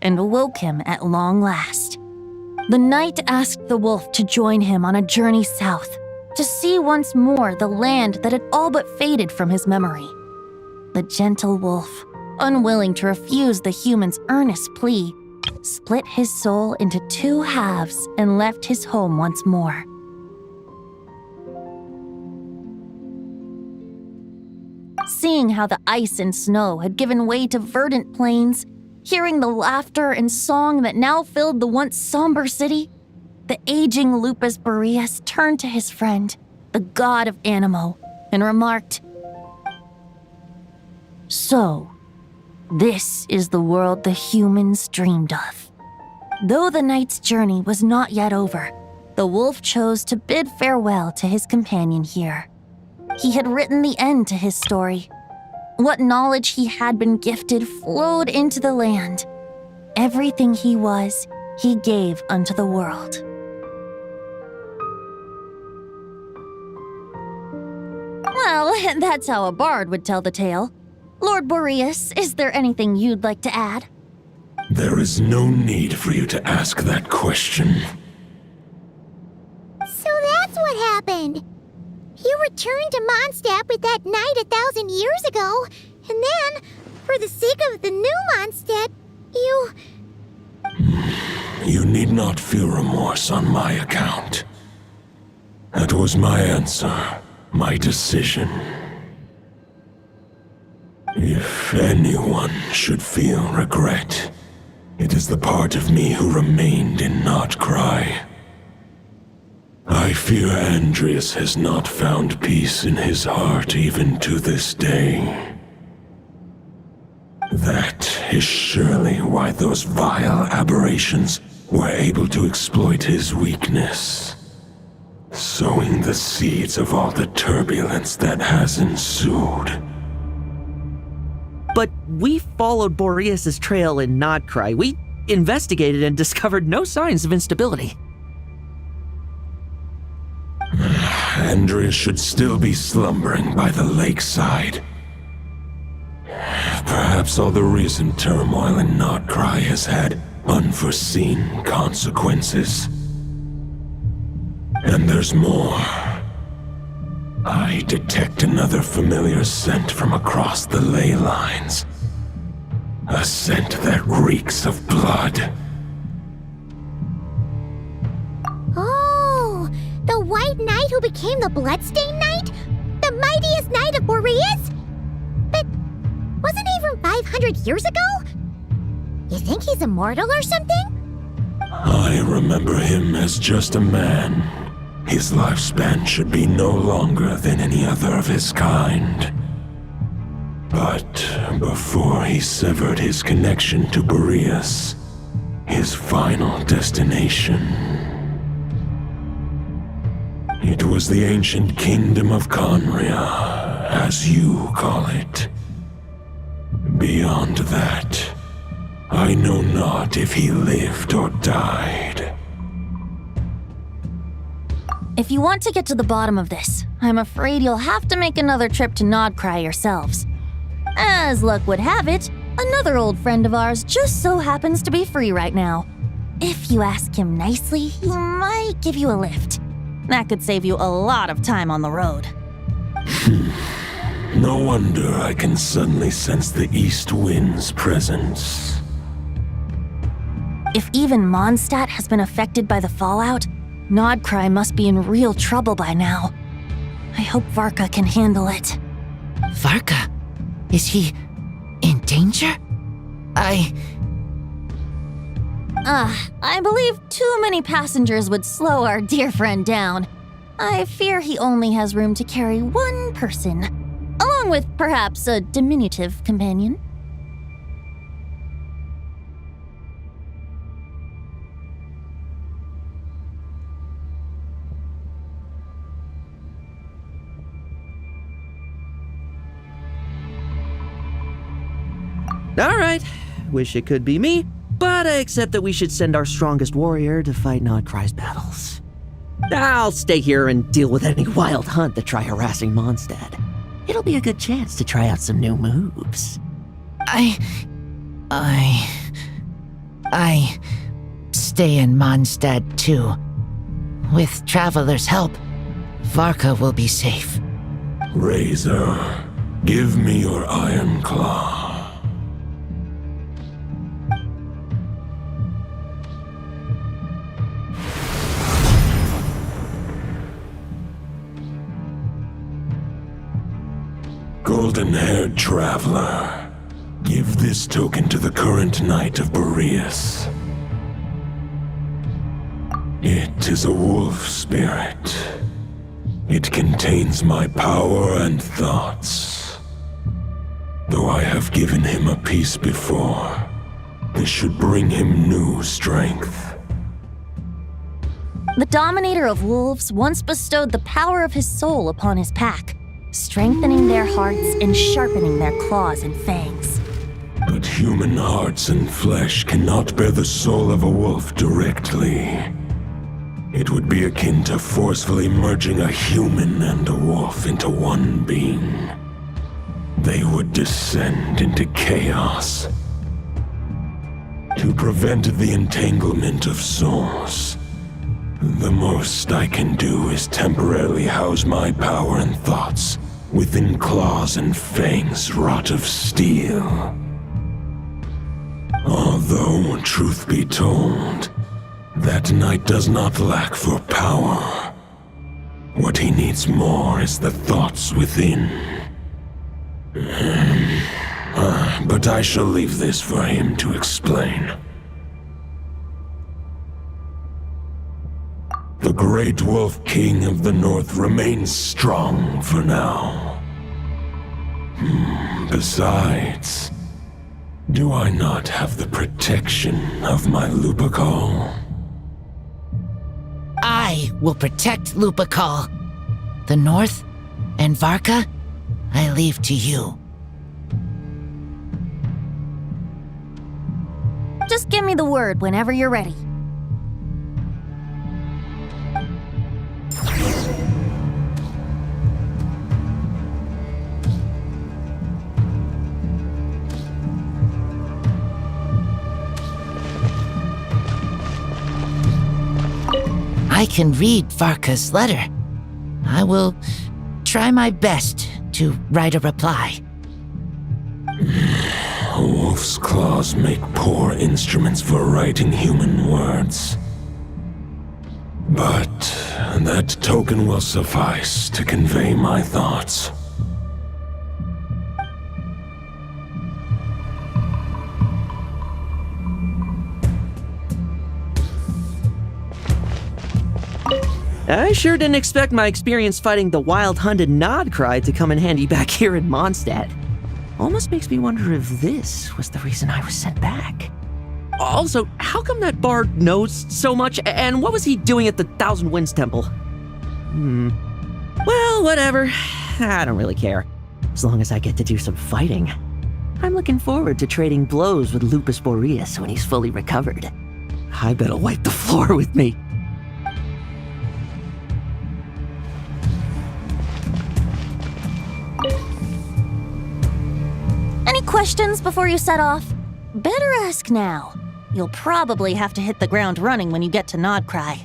and awoke him at long last. The night asked the wolf to join him on a journey south, to see once more the land that had all but faded from his memory. The gentle wolf, unwilling to refuse the human's earnest plea, split his soul into 2 halves and left his home once more. Seeing how the ice and snow had given way to verdant plains, hearing the laughter and song that now filled the once somber city, the aging Lupus Boreas turned to his friend, the god of Animo, and remarked, "So, this is the world the humans dreamed of." Though the night's journey was not yet over, the wolf chose to bid farewell to his companion here. He had written the end to his story. What knowledge he had been gifted flowed into the land. Everything he was, he gave unto the world. Well, that's how a bard would tell the tale. Lord Boreas, is there anything you'd like to add?
There is no need for you to ask that question.
So that's what happened. You returned to Mondstadt with that knight 1,000 years ago, and then, for the sake of the new Mondstadt, you...
You need not feel remorse on my account. That was my answer, my decision. If anyone should feel regret, it is the part of me who remained in Nodcry. I fear Andrius has not found peace in his heart even to this day. That is surely why those vile aberrations were able to exploit his weakness. sowing the seeds of all the turbulence that has ensued.
But we followed Boreas' trail in Nodcry. We investigated and discovered no signs of instability.
Andreas should still be slumbering by the lakeside. Perhaps all the recent turmoil in Nodcry has had unforeseen consequences. And there's more. I detect another familiar scent from across the ley lines. A scent that reeks of blood.
Oh, the White Knight who became the Bloodstained Knight? The mightiest knight of Boreas? But wasn't he from 500 years ago? You think he's immortal or something?
I remember him as just a man. His lifespan should be no longer than any other of his kind. But before he severed his connection to Boreas, his final destination, it was the ancient kingdom of Conria, as you call it. Beyond that, I know not if he lived or died.
If you want to get to the bottom of this, I'm afraid you'll have to make another trip to Nodcry yourselves. As luck would have it, another old friend of ours just so happens to be free right now. If you ask him nicely, he might give you a lift. That could save you a lot of time on the road.
No wonder I can suddenly sense the east wind's presence.
If even Mondstadt has been affected by the fallout, Nodcry must be in real trouble by now. I hope Varka can handle it.
Varka? Is he in danger?
I believe too many passengers would slow our dear friend down. I fear he only has room to carry one person, along with perhaps a diminutive companion.
All right, wish it could be me, but I accept that we should send our strongest warrior to fight Nodcry's battles. I'll stay here and deal with any wild hunt that try harassing Mondstadt. It'll be a good chance to try out some new moves.
I stay in Mondstadt too. With Traveler's help, Varka will be safe.
Razor, give me your iron claw. Golden-haired traveler, give this token to the current knight of Boreas. It is a wolf spirit. It contains my power and thoughts. Though I have given him a piece before, this should bring him new strength.
The Dominator of Wolves once bestowed the power of his soul upon his pack, strengthening their hearts and sharpening their claws and fangs.
But human hearts and flesh cannot bear the soul of a wolf directly. It would be akin to forcefully merging a human and a wolf into one being. They would descend into chaos. To prevent the entanglement of souls, the most I can do is temporarily house my power and thoughts within claws and fangs wrought of steel. Although, truth be told, that knight does not lack for power. What he needs more is the thoughts within. But I shall leave this for him to explain. The Great Wolf King of the North remains strong for now. Besides, do I not have the protection of my Lupus?
I will protect Lupakal. The North and Varka, I leave to you.
Just give me the word whenever you're ready.
I can read Varka's letter. I will try my best to write a reply.
A wolf's claws make poor instruments for writing human words. But that token will suffice to convey my thoughts.
I sure didn't expect my experience fighting the wild-hunted Nodcry to come in handy back here in Mondstadt. Almost makes me wonder if this was the reason I was sent back. Also, how come that bard knows so much, and what was he doing at the Thousand Winds Temple? Well, whatever. I don't really care, as long as I get to do some fighting. I'm looking forward to trading blows with Lupus Boreas when he's fully recovered. I bet he'll wipe the floor with me.
Any questions before you set off? Better ask now. You'll probably have to hit the ground running when you get to Nodcry.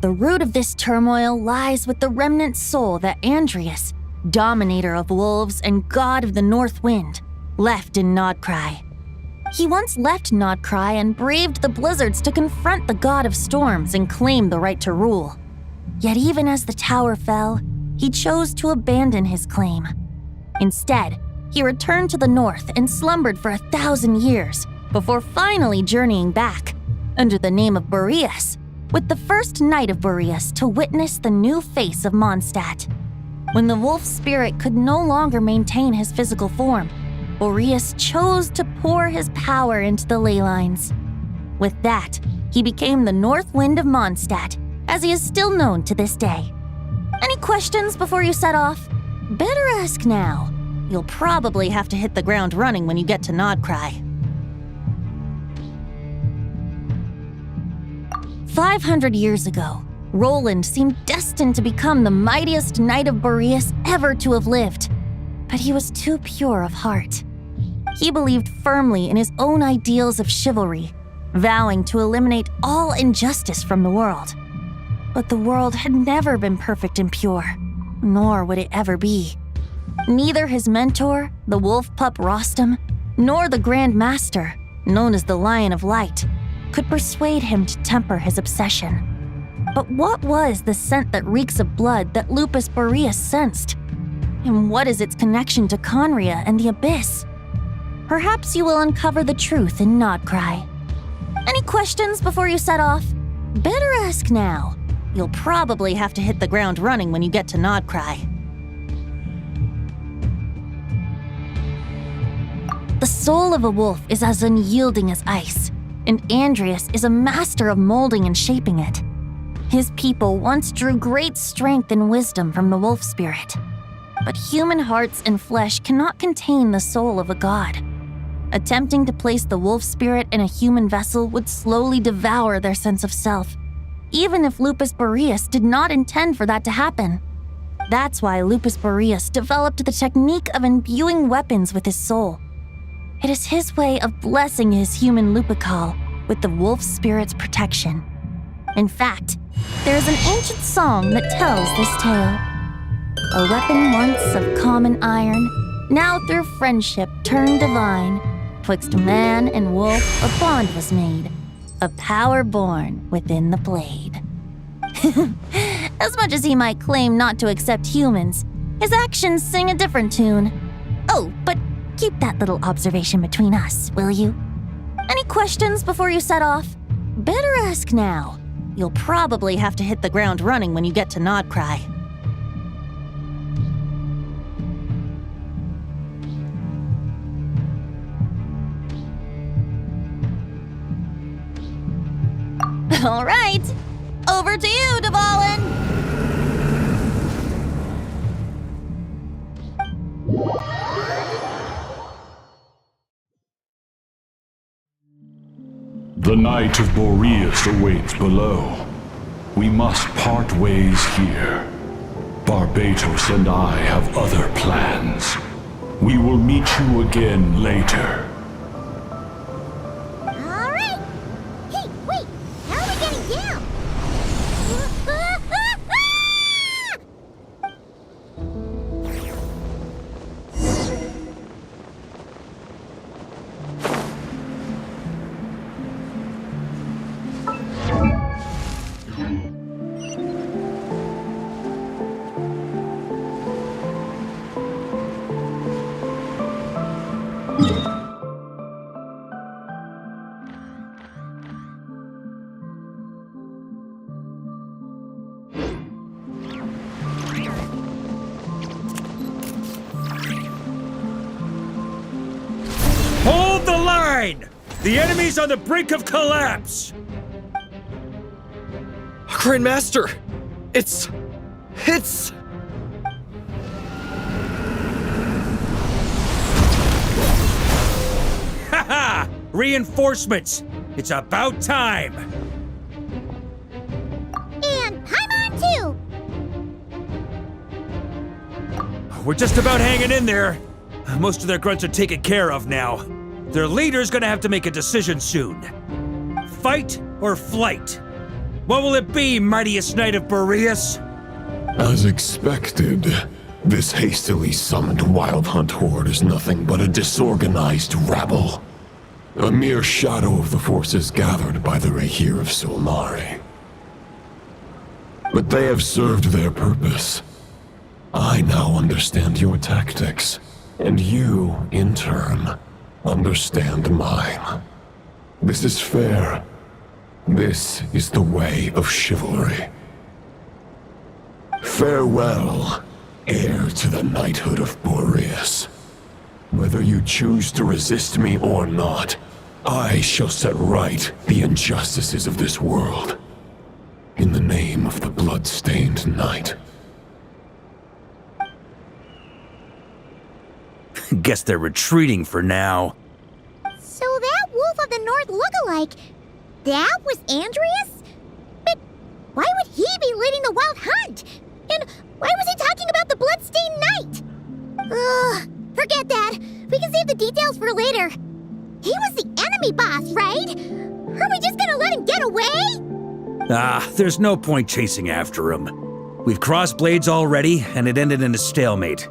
The root of this turmoil lies with the remnant soul that Andrius, dominator of wolves and god of the North Wind, left in Nodcry. He once left Nodcry and braved the blizzards to confront the god of storms and claim the right to rule. Yet even as the tower fell, he chose to abandon his claim. Instead, he returned to the north and slumbered for 1,000 years before finally journeying back, under the name of Boreas, with the first Knight of Boreas to witness the new face of Mondstadt. When the wolf spirit could no longer maintain his physical form, Boreas chose to pour his power into the ley lines. With that, he became the North Wind of Mondstadt, as he is still known to this day. Any questions before you set off? Better ask now. You'll probably have to hit the ground running when you get to Nodcry. 500 years ago, Roland seemed destined to become the mightiest Knight of Boreas ever to have lived. But he was too pure of heart. He believed firmly in his own ideals of chivalry, vowing to eliminate all injustice from the world. But the world had never been perfect and pure, nor would it ever be. Neither his mentor, the wolf pup Rostam, nor the Grand Master, known as the Lion of Light, could persuade him to temper his obsession. But what was the scent that reeks of blood that Lupus Boreas sensed? And what is its connection to Conria and the Abyss? Perhaps you will uncover the truth in Nodcry. Any questions before you set off? Better ask now. You'll probably have to hit the ground running when you get to Nodcry. The soul of a wolf is as unyielding as ice, and Andrius is a master of molding and shaping it. His people once drew great strength and wisdom from the wolf spirit. But human hearts and flesh cannot contain the soul of a god. Attempting to place the wolf spirit in a human vessel would slowly devour their sense of self, even if Lupus Boreas did not intend for that to happen. That's why Lupus Boreas developed the technique of imbuing weapons with his soul. It is his way of blessing his human Lupakal with the wolf spirit's protection. In fact, there is an ancient song that tells this tale. A weapon once of common iron, now through friendship turned divine. Twixt man and wolf a bond was made, a power born within the blade. As much as he might claim not to accept humans, his actions sing a different tune. Oh, but keep that little observation between us, will you? Any questions before you set off? Better ask now. You'll probably have to hit the ground running when you get to Nodcry. All right. Over to you, Dvalin.
The Knight of Boreas awaits below. We must part ways here. Barbatos and I have other plans. We will meet you again later.
All right. Hey, wait. How are we getting down?
Hold the line! The enemy's on the brink of collapse!
Grandmaster! It's...
Haha! Reinforcements! It's about time!
And Paimon too!
We're just about hanging in there. Most of their grunts are taken care of now. Their leader's gonna have to make a decision soon. Fight or flight? What will it be, mightiest Knight of Boreas?
As expected, this hastily summoned Wild Hunt horde is nothing but a disorganized rabble. A mere shadow of the forces gathered by the Rahir of Solnari. But they have served their purpose. I now understand your tactics, and you, in turn, understand mine. This is fair. This is the way of chivalry. Farewell, heir to the knighthood of Boreas. Whether you choose to resist me or not, I shall set right the injustices of this world. In the name of the blood-stained knight.
Guess they're retreating for now.
So that Wolf of the North lookalike, that was Andreas? But why would he be leading the Wild Hunt? And why was he talking about the Bloodstained Knight? Ugh, forget that. We can save the details for later. He was the enemy boss, right? Are we just gonna let him get away?
There's no point chasing after him. We've crossed blades already, and it ended in a stalemate.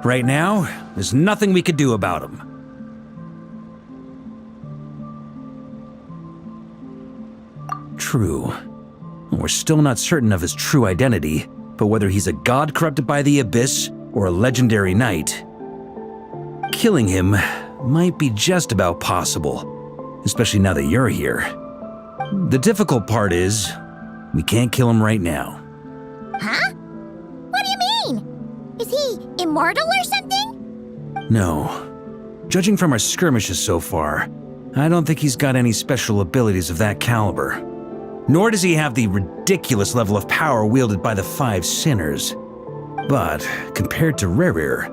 Right now, there's nothing we could do about him. True. We're still not certain of his true identity, but whether he's a god corrupted by the Abyss or a legendary knight, killing him might be just about possible, especially now that you're here. The difficult part is, we can't kill him right now.
Huh? What do you mean? Is he immortal or something?
No. Judging from our skirmishes so far, I don't think he's got any special abilities of that caliber. Nor does he have the ridiculous level of power wielded by the Five Sinners. But, compared to Rerir,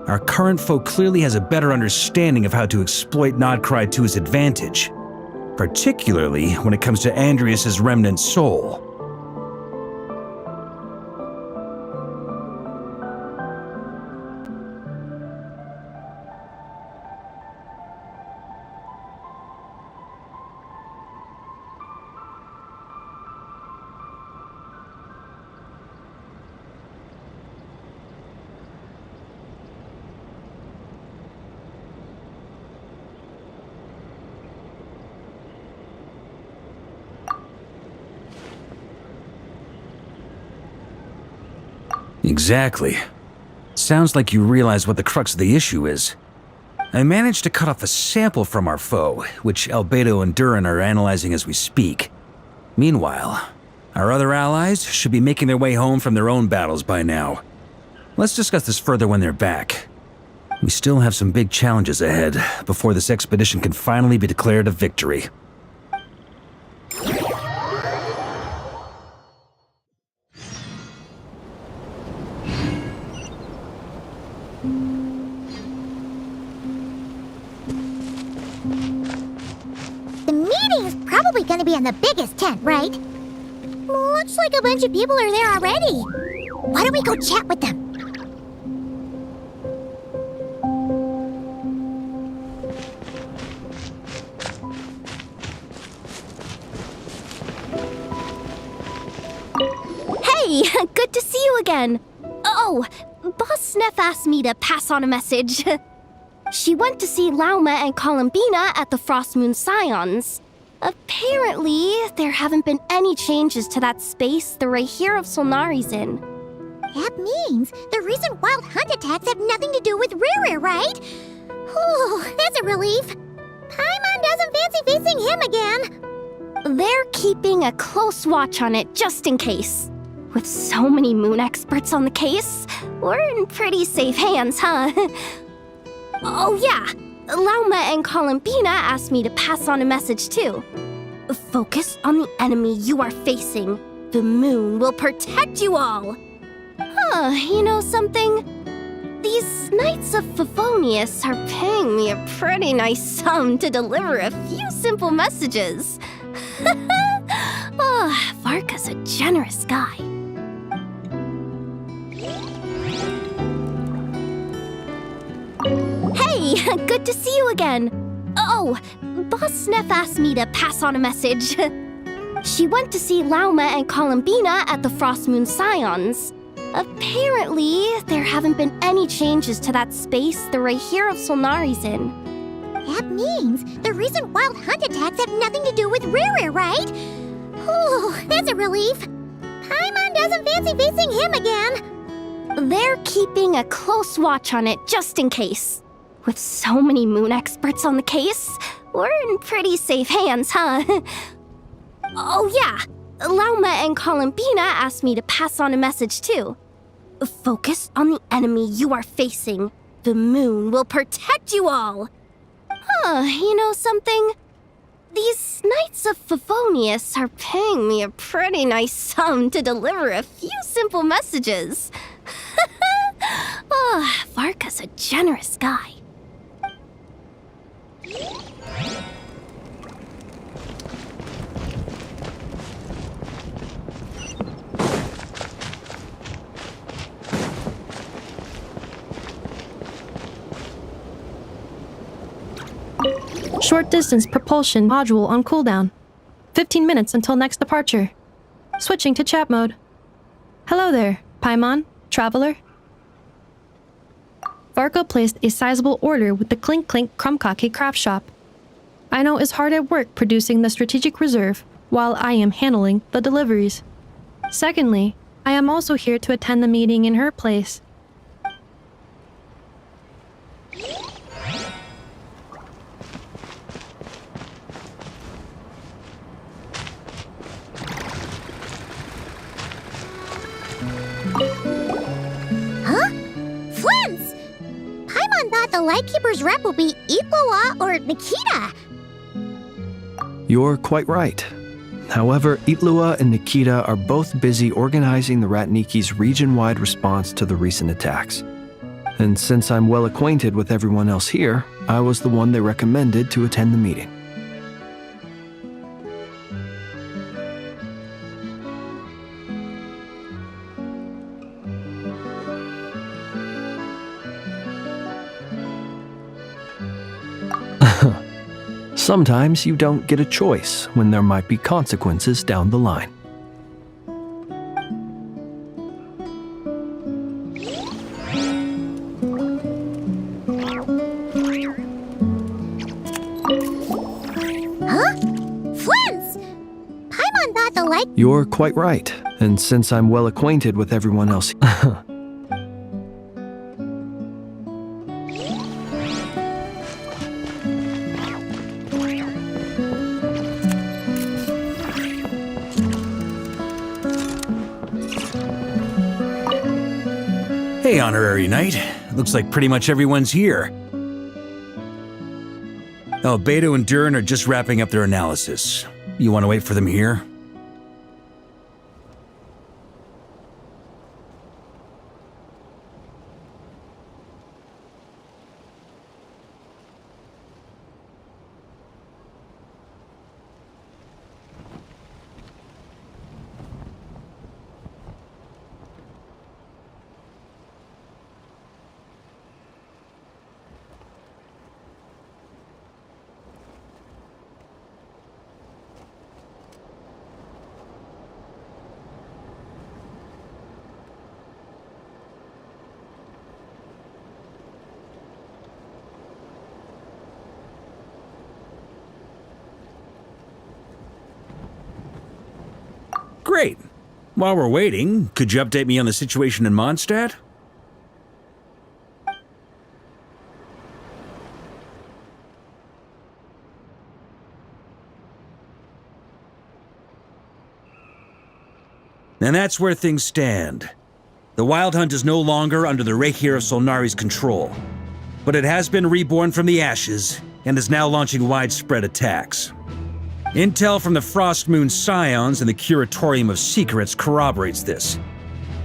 our current foe clearly has a better understanding of how to exploit Nodcry to his advantage, particularly when it comes to Andreas' remnant soul. Exactly. Sounds like you realize what the crux of the issue is. I managed to cut off a sample from our foe, which Albedo and Durin are analyzing as we speak. Meanwhile, our other allies should be making their way home from their own battles by now. Let's discuss this further when they're back. We still have some big challenges ahead before this expedition can finally be declared a victory.
be in the biggest tent, right? Looks like a bunch of people are there already. Why don't we go chat with them?
Hey, good to see you again. Oh, Boss Sneff asked me to pass on a message. She went to see Lauma and Columbina at the Frost Moon Scions. Apparently, there haven't been any changes to that space the Rahir of Solnari's in.
That means the recent wild hunt attacks have nothing to do with Riri, right? Whew, that's a relief. Paimon doesn't fancy facing him again.
They're keeping a close watch on it just in case. With so many moon experts on the case, we're in pretty safe hands, huh? Oh yeah, Lauma and Columbina asked me to pass on a message too. Focus on the enemy you are facing. The moon will protect you all. Huh, you know something? These Knights of Favonius are paying me a pretty nice sum to deliver a few simple messages. Oh, Varka's a generous guy. Hey, good to see you again. Oh, Boss Sneff asked me to pass on a message. She went to see Lauma and Columbina at the Frost Moon Scions. Apparently, there haven't been any changes to that space the Rahir of Solnari's in.
That means the recent wild hunt attacks have nothing to do with Riri, right? Whew, that's a relief. Paimon doesn't fancy facing him again.
They're keeping a close watch on it just in case. With so many moon experts on the case, we're in pretty safe hands, huh? Oh yeah, Lauma and Columbina asked me to pass on a message too. Focus on the enemy you are facing. The moon will protect you all. Huh, you know something? These Knights of Favonius are paying me a pretty nice sum to deliver a few simple messages. Oh, Varka's a generous guy.
Short distance propulsion module on cooldown. 15 minutes until next departure. Switching to chat mode. Hello there, Paimon, traveler. Varka placed a sizable order with the Clink Clink Krumkake craft shop. Aino is hard at work producing the strategic reserve, while I am handling the deliveries. Secondly, I am also here to attend the meeting in her place.
Huh? Flint's! Paimon thought the Lightkeeper's rep would be Itlua or Nikita.
You're quite right. However, Itlua and Nikita are both busy organizing the Ratniki's region-wide response to the recent attacks. And since I'm well acquainted with everyone else here, I was the one they recommended to attend the meeting. Sometimes you don't get a choice when there might be consequences down the line.
Huh? Flint's! Paimon thought the light...
You're quite right. And since I'm well acquainted with everyone else...
Hey, Honorary Knight. Looks like pretty much everyone's here. Oh, Beto and Durin are just wrapping up their analysis. You want to wait for them here? Great. While we're waiting, could you update me on the situation in Mondstadt? And that's where things stand. The Wild Hunt is no longer under the Reikir of Solnari's control, but it has been reborn from the ashes and is now launching widespread attacks. Intel from the Frostmoon Scions and the Curatorium of Secrets corroborates this.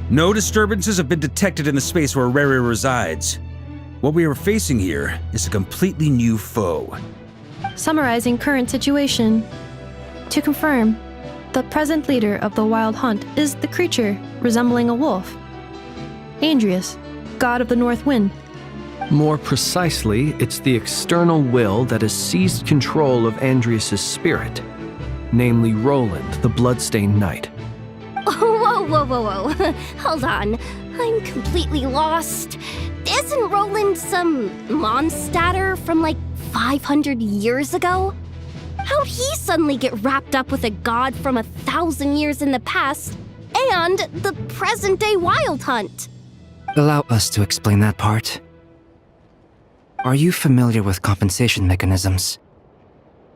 No disturbances have been detected in the space where Rere resides. What we are facing here is a completely new foe.
Summarizing current situation. To confirm, the present leader of the Wild Hunt is the creature resembling a wolf. Andrius, god of the North Wind.
More precisely, it's the external will that has seized control of Andrius' spirit, namely Roland, the Bloodstained Knight.
Whoa. Hold on. I'm completely lost. Isn't Roland some Mondstadter from like 500 years ago? How'd he suddenly get wrapped up with a god from 1,000 years in the past and the present-day Wild Hunt?
Allow us to explain that part. Are you familiar with compensation mechanisms?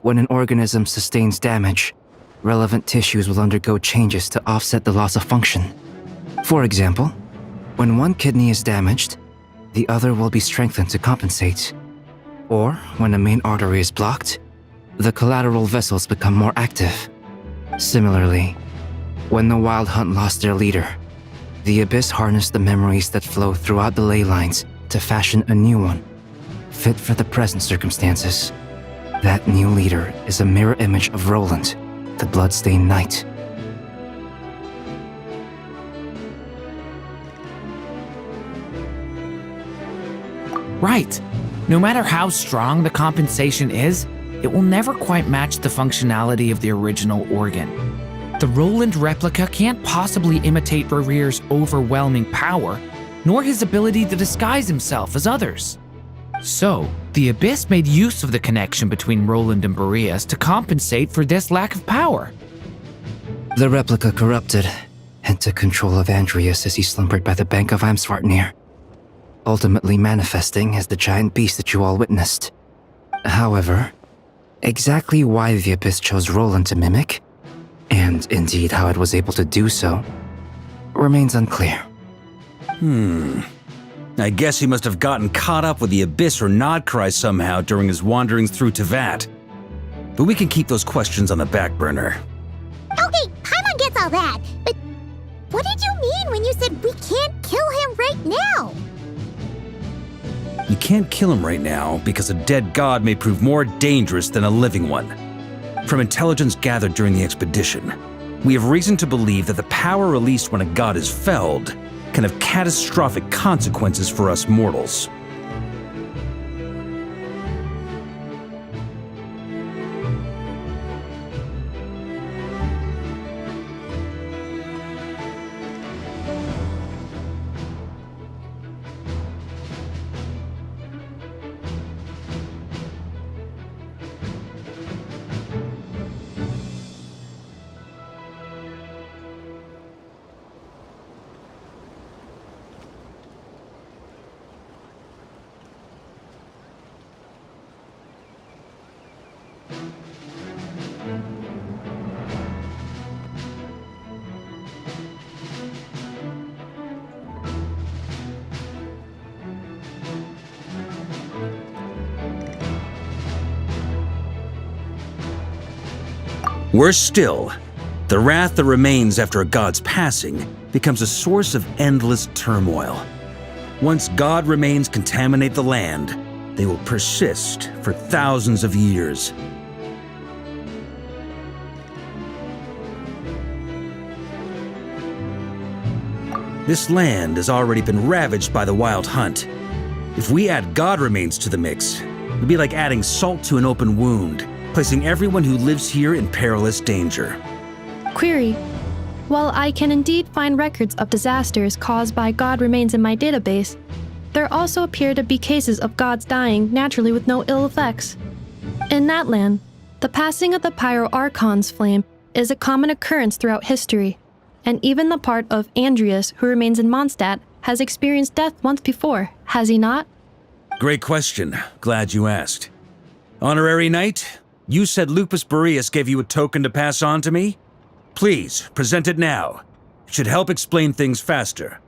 When an organism sustains damage, relevant tissues will undergo changes to offset the loss of function. For example, when one kidney is damaged, the other will be strengthened to compensate. Or when a main artery is blocked, the collateral vessels become more active. Similarly, when the Wild Hunt lost their leader, the Abyss harnessed the memories that flow throughout the ley lines to fashion a new one, fit for the present circumstances. That new leader is a mirror image of Roland, the Bloodstained Knight.
Right. No matter how strong the compensation is, it will never quite match the functionality of the original organ. The Roland replica can't possibly imitate Rere's overwhelming power, nor his ability to disguise himself as others. So, the Abyss made use of the connection between Roland and Boreas to compensate for this lack of power.
The replica corrupted and took control of Andrius as he slumbered by the bank of Amsvartnir, ultimately manifesting as the giant beast that you all witnessed. However, exactly why the Abyss chose Roland to mimic, and indeed how it was able to do so, remains unclear.
I guess he must have gotten caught up with the Abyss or Nodcry somehow during his wanderings through Tevat. But we can keep those questions on the back burner.
Okay, Paimon gets all that, but what did you mean when you said we can't kill him right now?
You can't kill him right now because a dead god may prove more dangerous than a living one. From intelligence gathered during the expedition, we have reason to believe that the power released when a god is felled can have catastrophic consequences for us mortals. Worse still, the wrath that remains after a god's passing becomes a source of endless turmoil. Once god remains contaminate the land, they will persist for thousands of years. This land has already been ravaged by the Wild Hunt. If we add god remains to the mix, it would be like adding salt to an open wound, placing everyone who lives here in perilous danger.
Query. While I can indeed find records of disasters caused by god remains in my database, there also appear to be cases of gods dying naturally with no ill effects. In that land, the passing of the Pyro Archon's flame is a common occurrence throughout history, And even the part of Andreas who remains in Mondstadt has experienced death once before, has he not?
Great question. Glad you asked. Honorary Knight, you said Lupus Boreas gave you a token to pass on to me? Please, present it now. It should help explain things faster.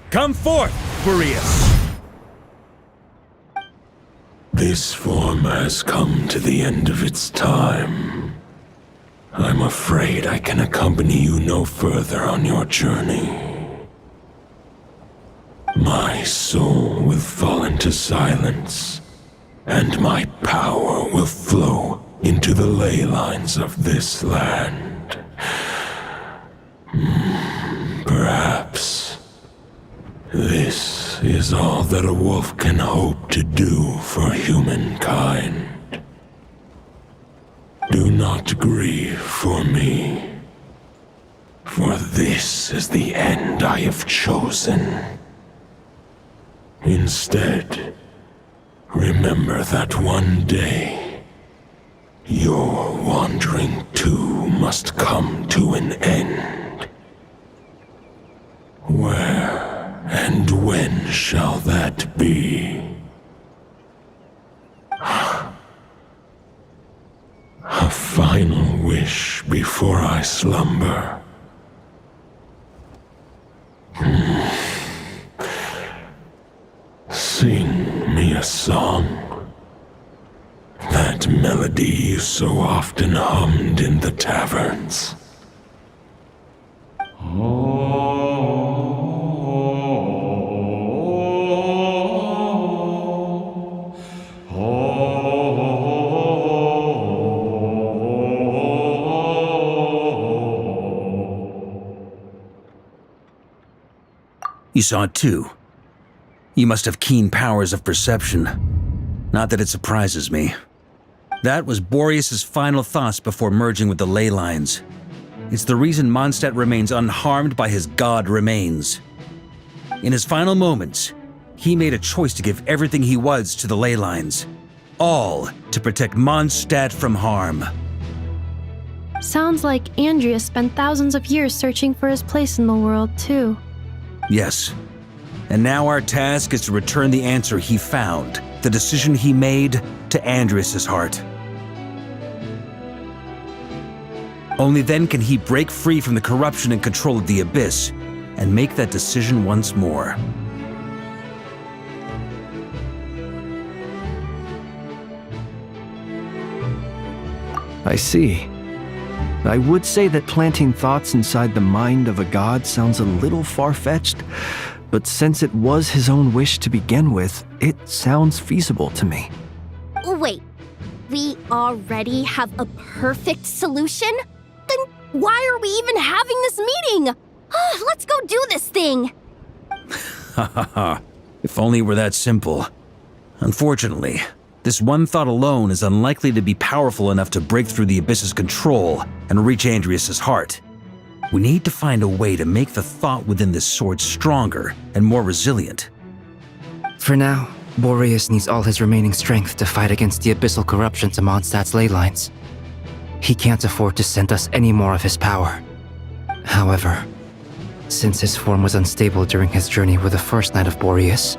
Come forth, Boreas!
This form has come to the end of its time. I'm afraid I can accompany you no further on your journey. My soul will fall into silence, and my power will flow into the ley lines of this land. Perhaps this is all that a wolf can hope to do for humankind. Do not grieve for me, for this is the end I have chosen. Instead, remember that one day, your wandering too must come to an end. Where and when shall that be? A final wish before I slumber. Sing me a song. That melody you so often hummed in the taverns.
You saw it too. You must have keen powers of perception. Not that it surprises me. That was Boreas' final thoughts before merging with the ley lines. It's the reason Mondstadt remains unharmed by his god remains. In his final moments, he made a choice to give everything he was to the ley lines. All to protect Mondstadt from harm.
Sounds like Andreas spent thousands of years searching for his place in the world, too.
Yes. And now our task is to return the answer he found, the decision he made, to Andreas' heart. Only then can he break free from the corruption and control of the Abyss, and make that decision once more.
I see. I would say that planting thoughts inside the mind of a god sounds a little far-fetched, but since it was his own wish to begin with, it sounds feasible to me.
Wait, we already have a perfect solution? Then why are we even having this meeting? Let's go do this thing!
Ha ha ha. If only it were that simple. Unfortunately, this one thought alone is unlikely to be powerful enough to break through the Abyss's control and reach Andreas' heart. We need to find a way to make the thought within this sword stronger and more resilient.
For now, Boreas needs all his remaining strength to fight against the abyssal corruption to Mondstadt's ley lines. He can't afford to send us any more of his power. However, since his form was unstable during his journey with the first Knight of Boreas,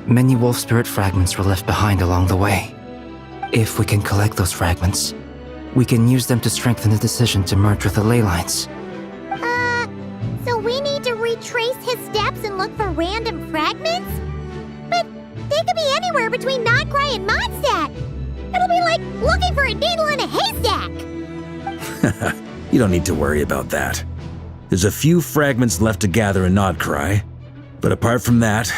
many wolf spirit fragments were left behind along the way. If we can collect those fragments, we can use them to strengthen the decision to merge with the ley lines.
So we need to retrace his steps and look for random fragments? But they could be anywhere between Nodcry and Mondstadt. It'll be like looking for a needle in a haystack.
You don't need to worry about that. There's a few fragments left to gather in Nodcry, but apart from that,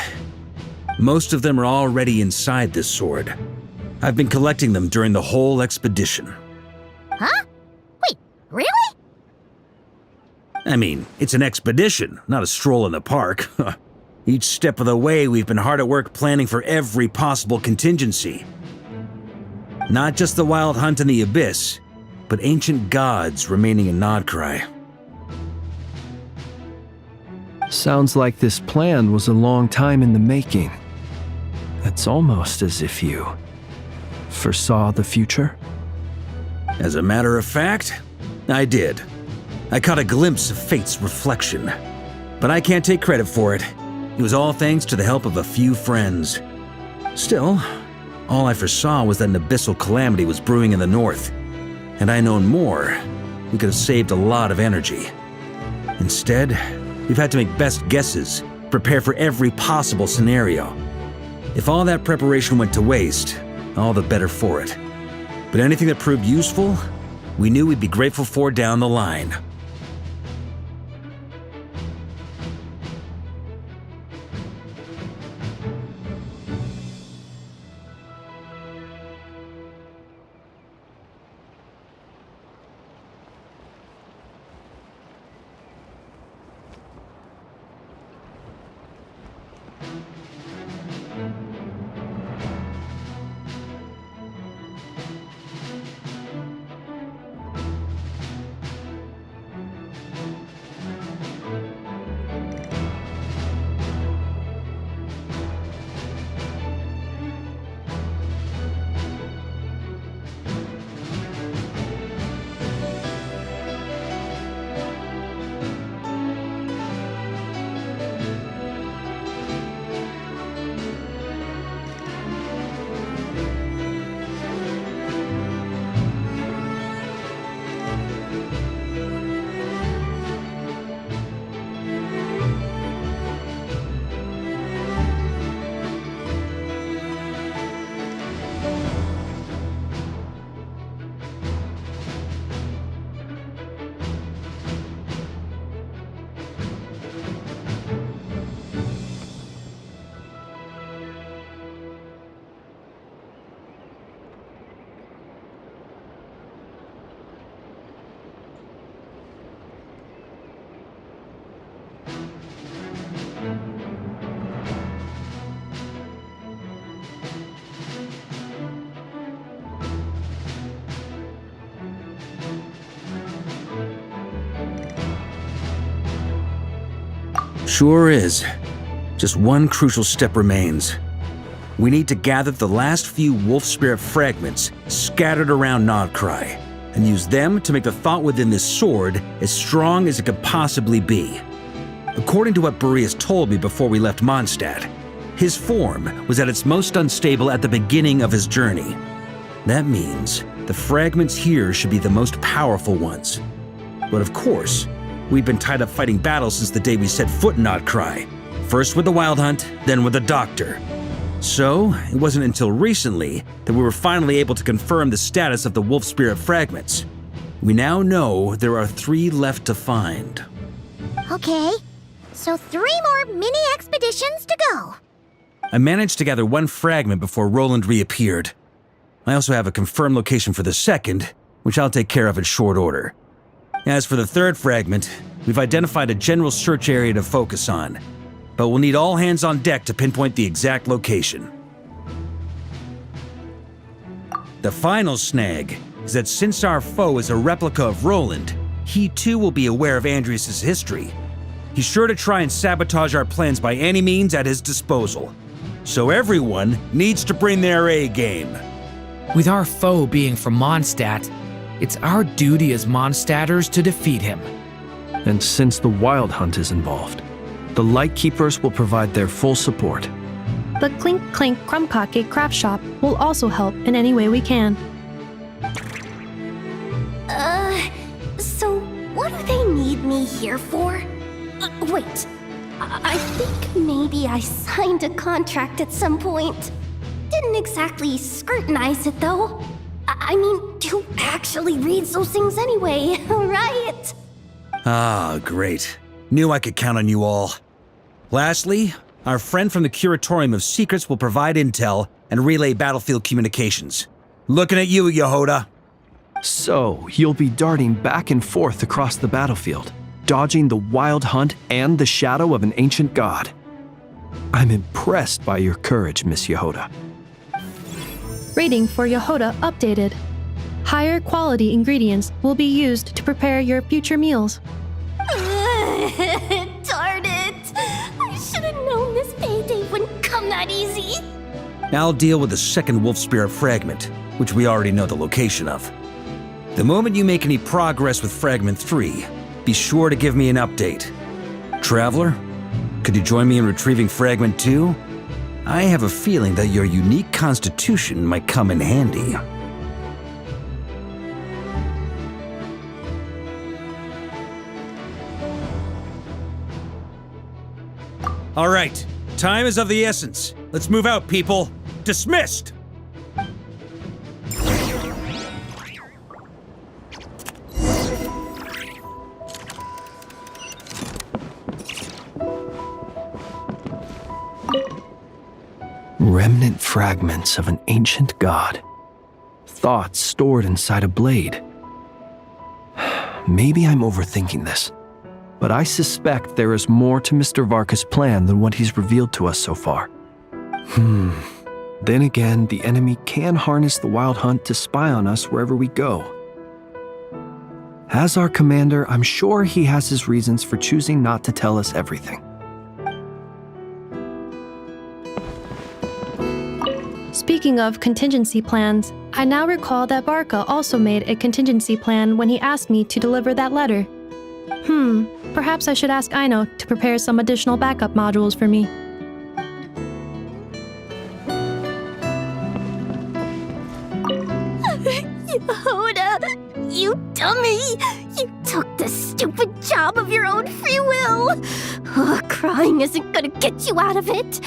most of them are already inside this sword. I've been collecting them during the whole expedition.
Huh? Wait, really?
I mean, it's an expedition, not a stroll in the park. Each step of the way, we've been hard at work planning for every possible contingency. Not just the wild hunt in the Abyss, but ancient gods remaining in Nodcry.
Sounds like this plan was a long time in the making. It's almost as if you foresaw the future.
As a matter of fact, I did. I caught a glimpse of fate's reflection. But I can't take credit for it. It was all thanks to the help of a few friends. Still, all I foresaw was that an abyssal calamity was brewing in the north. Had I known more, we could have saved a lot of energy. Instead, we've had to make best guesses, prepare for every possible scenario. If all that preparation went to waste, all the better for it. But anything that proved useful, we knew we'd be grateful for down the line. Sure is. Just one crucial step remains. We need to gather the last few wolf spirit fragments scattered around Nodcry, and use them to make the thought within this sword as strong as it could possibly be. According to what Boreas told me before we left Mondstadt, his form was at its most unstable at the beginning of his journey. That means the fragments here should be the most powerful ones. But of course, we've been tied up fighting battles since the day we set foot in Nodcry. First with the Wild Hunt, then with the Doctor. So, it wasn't until recently that we were finally able to confirm the status of the Wolf Spirit fragments. We now know there are 3 left to find.
Okay, so 3 more mini expeditions to go.
I managed to gather 1 fragment before Roland reappeared. I also have a confirmed location for the second, which I'll take care of in short order. As for the 3rd fragment, we've identified a general search area to focus on, but we'll need all hands on deck to pinpoint the exact location. The final snag is that since our foe is a replica of Roland, he too will be aware of Andrias' history. He's sure to try and sabotage our plans by any means at his disposal. So everyone needs to bring their A game.
With our foe being from Mondstadt, it's our duty as Mondstadters to defeat him.
And since the Wild Hunt is involved, the Lightkeepers will provide their full support.
The Clink Clink Krumkake craft shop will also help in any way we can.
So what do they need me here for? Wait, I think maybe I signed a contract at some point. Didn't exactly scrutinize it though. I mean, who actually reads those things anyway, right?
Ah, great. Knew I could count on you all. Lastly, our friend from the Curatorium of Secrets will provide intel and relay battlefield communications. Looking at you, Yehoda.
So, you'll be darting back and forth across the battlefield, dodging the Wild Hunt and the shadow of an ancient god. I'm impressed by your courage, Miss Yehoda.
Rating for Yehoda updated. Higher quality ingredients will be used to prepare your future meals.
Darn it! come that easy.
I'll deal with the second wolf spirit fragment, which we already know the location of. The moment you make any progress with Fragment 3, be sure to give me an update. Traveler, could you join me in retrieving Fragment 2? I have a feeling that your unique constitution might come in handy. All right, time is of the essence. Let's move out, people. Dismissed!
Remnant fragments of an ancient god. Thoughts stored inside a blade. Maybe I'm overthinking this, but I suspect there is more to Mr. Varka's plan than what he's revealed to us so far. Then again, the enemy can harness the Wild Hunt to spy on us wherever we go. As our commander, I'm sure he has his reasons for choosing not to tell us everything.
Speaking of contingency plans, I now recall that Varka also made a contingency plan when he asked me to deliver that letter. Perhaps I should ask Aino to prepare some additional backup modules for me.
Yoda, you dummy! You took the stupid job of your own free will! Crying isn't gonna get you out of it!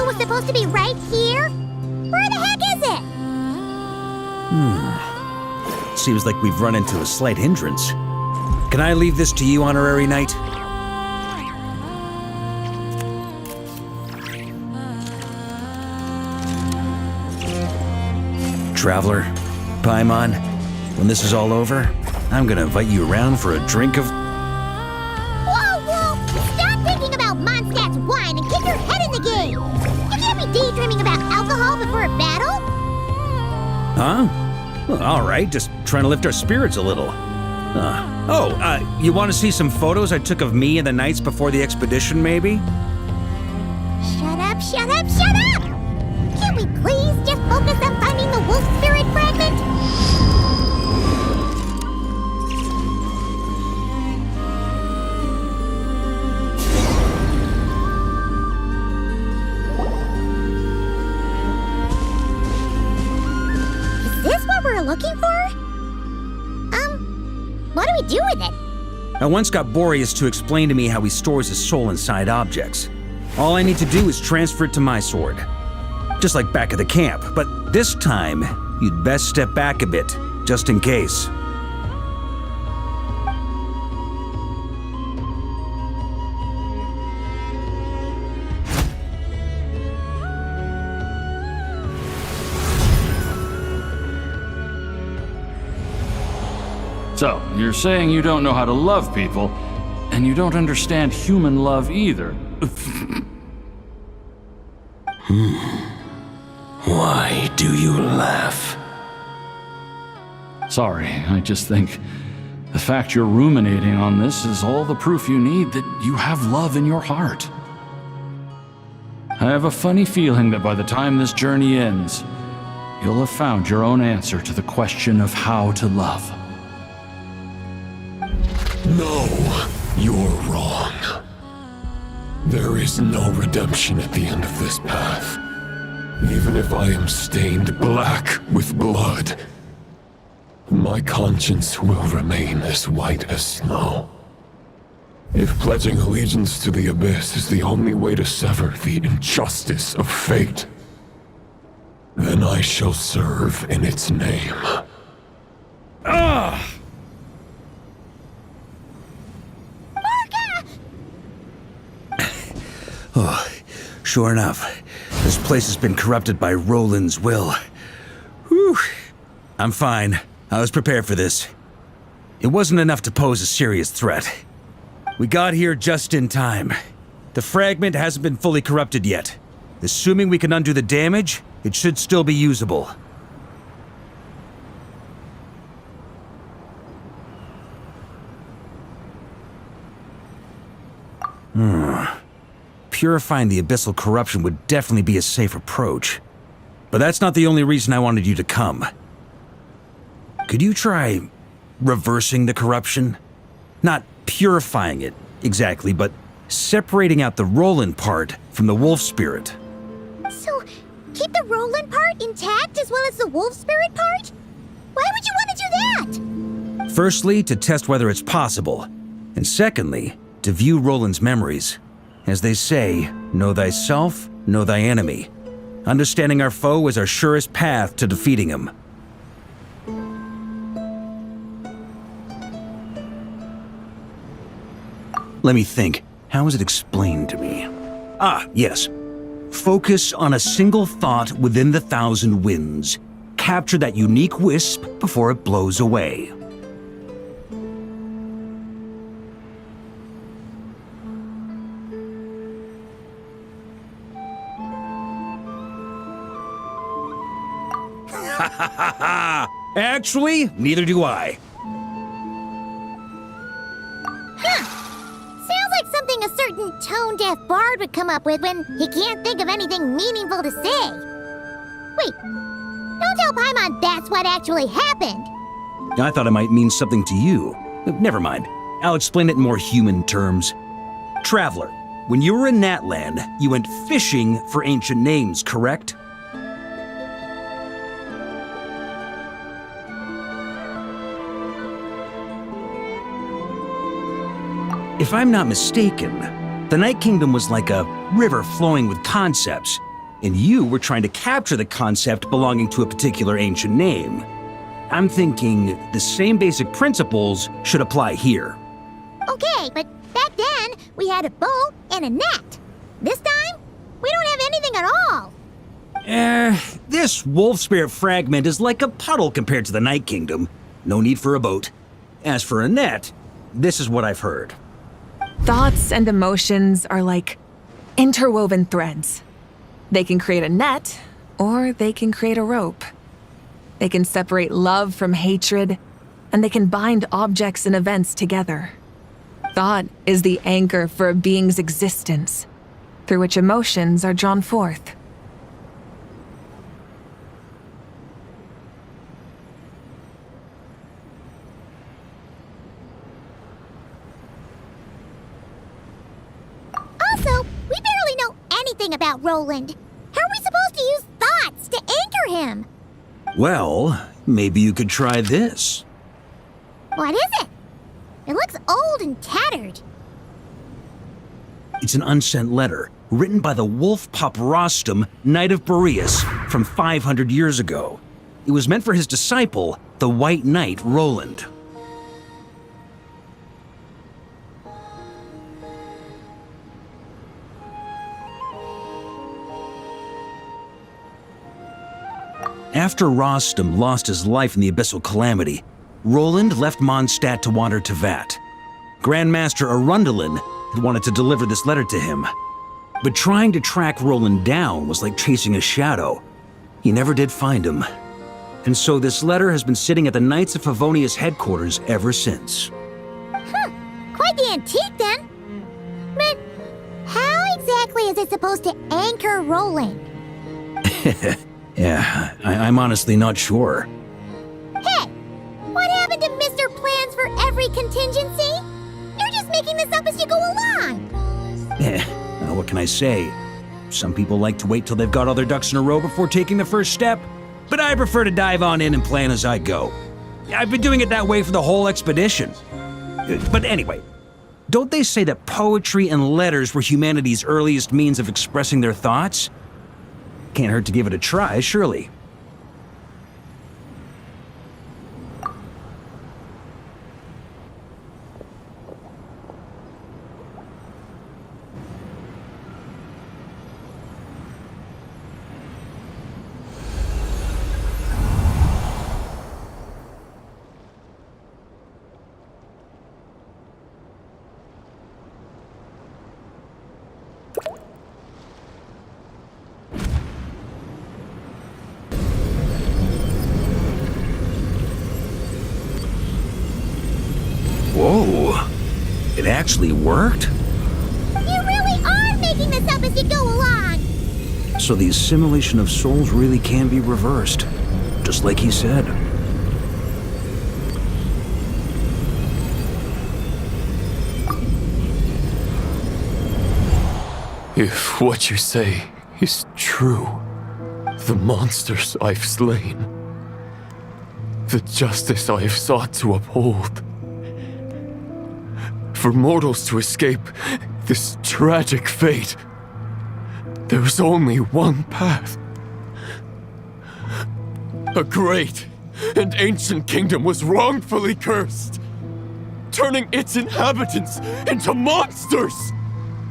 Was supposed to be right here? Where the heck is it?
Seems like we've run into a slight hindrance. Can I leave this to you, Honorary Knight? Traveler, Paimon, when this is all over, I'm gonna invite you around for a drink of...
Whoa! Stop thinking about Mondstadt's wine and get your head in the game! You can't be daydreaming about alcohol before a battle?
Huh? Well, all right, just trying to lift our spirits a little. You want to see some photos I took of me and the knights before the expedition, maybe?
Shut up! Can't we please just focus on finding the wolf spirit fragment? Is this what we're looking for? What do we do with it?
I once got Boreas to explain to me how he stores his soul inside objects. All I need to do is transfer it to my sword. Just like back at the camp, but this time, you'd best step back a bit, just in case.
So, you're saying you don't know how to love people, and you don't understand human love either.
Why do you laugh?
Sorry, I just think the fact you're ruminating on this is all the proof you need that you have love in your heart. I have a funny feeling that by the time this journey ends, you'll have found your own answer to the question of how to love.
No, you're wrong. There is no redemption at the end of this path. Even if I am stained black with blood, my conscience will remain as white as snow. If pledging allegiance to the Abyss is the only way to sever the injustice of fate, then I shall serve in its name.
Ah! Oh, sure enough, this place has been corrupted by Roland's will. Whew. I'm fine. I was prepared for this. It wasn't enough to pose a serious threat. We got here just in time. The fragment hasn't been fully corrupted yet. Assuming we can undo the damage, it should still be usable. Purifying the abyssal corruption would definitely be a safe approach. But that's not the only reason I wanted you to come. Could you try reversing the corruption? Not purifying it, exactly, but separating out the Roland part from the wolf spirit.
So, keep the Roland part intact as well as the wolf spirit part? Why would you want to do that?
Firstly, to test whether it's possible. And secondly, to view Roland's memories. As they say, know thyself, know thy enemy. Understanding our foe is our surest path to defeating him. Let me think. How was it explained to me? Ah, yes. Focus on a single thought within the 1,000 winds. Capture that unique wisp before it blows away. Actually, neither do I.
Sounds like something a certain tone-deaf bard would come up with when he can't think of anything meaningful to say. Wait, don't tell Paimon that's what actually happened.
I thought it might mean something to you. Never mind. I'll explain it in more human terms. Traveler, when you were in Natland, you went fishing for ancient names, correct? If I'm not mistaken, the Night Kingdom was like a river flowing with concepts, and you were trying to capture the concept belonging to a particular ancient name. I'm thinking the same basic principles should apply here.
Okay, but back then, we had a bow and a net. This time, we don't have anything at all.
This wolf spirit fragment is like a puddle compared to the Night Kingdom. No need for a boat. As for a net, this is what I've heard.
Thoughts and emotions are like interwoven threads. They can create a net, or they can create a rope. They can separate love from hatred, and they can bind objects and events together. Thought is the anchor for a being's existence, through which emotions are drawn forth.
Also, we barely know anything about Roland. How are we supposed to use thoughts to anchor him?
Well, maybe you could try this.
What is it? It looks old and tattered.
It's an unsent letter, written by the wolf pup Rostam, Knight of Boreas, from 500 years ago. It was meant for his disciple, the White Knight Roland. After Rostam lost his life in the Abyssal Calamity, Roland left Mondstadt to wander to Vat. Grandmaster Arundel had wanted to deliver this letter to him. But trying to track Roland down was like chasing a shadow. He never did find him. And so this letter has been sitting at the Knights of Favonius headquarters ever since.
Quite the antique then. But how exactly is it supposed to anchor Roland?
Yeah, I'm honestly not sure.
Hey, what happened to Mr. Plans for every contingency? You're just making this up as you go along.
Well, what can I say? Some people like to wait till they've got all their ducks in a row before taking the first step, but I prefer to dive on in and plan as I go. I've been doing it that way for the whole expedition. But anyway, don't they say that poetry and letters were humanity's earliest means of expressing their thoughts? Can't hurt to give it a try, surely. Whoa, it actually worked?
You really are making this up as you go along.
So the assimilation of souls really can be reversed, just like he said.
If what you say is true, the monsters I've slain, the justice I have sought to uphold, for mortals to escape this tragic fate, there's only one path. A great and ancient kingdom was wrongfully cursed, turning its inhabitants into monsters.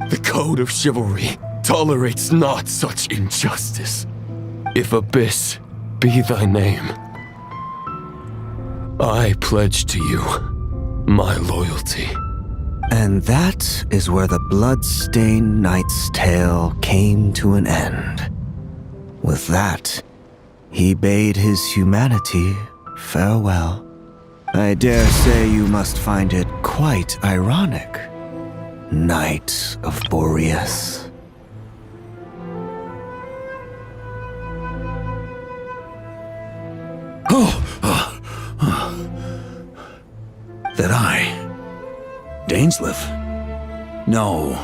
The code of chivalry tolerates not such injustice. If Abyss be thy name, I pledge to you my loyalty.
And that is where the blood-stained knight's tale came to an end. With that, he bade his humanity farewell. I dare say you must find it quite ironic, Knight of Boreas.
That I... Dainsleif? No.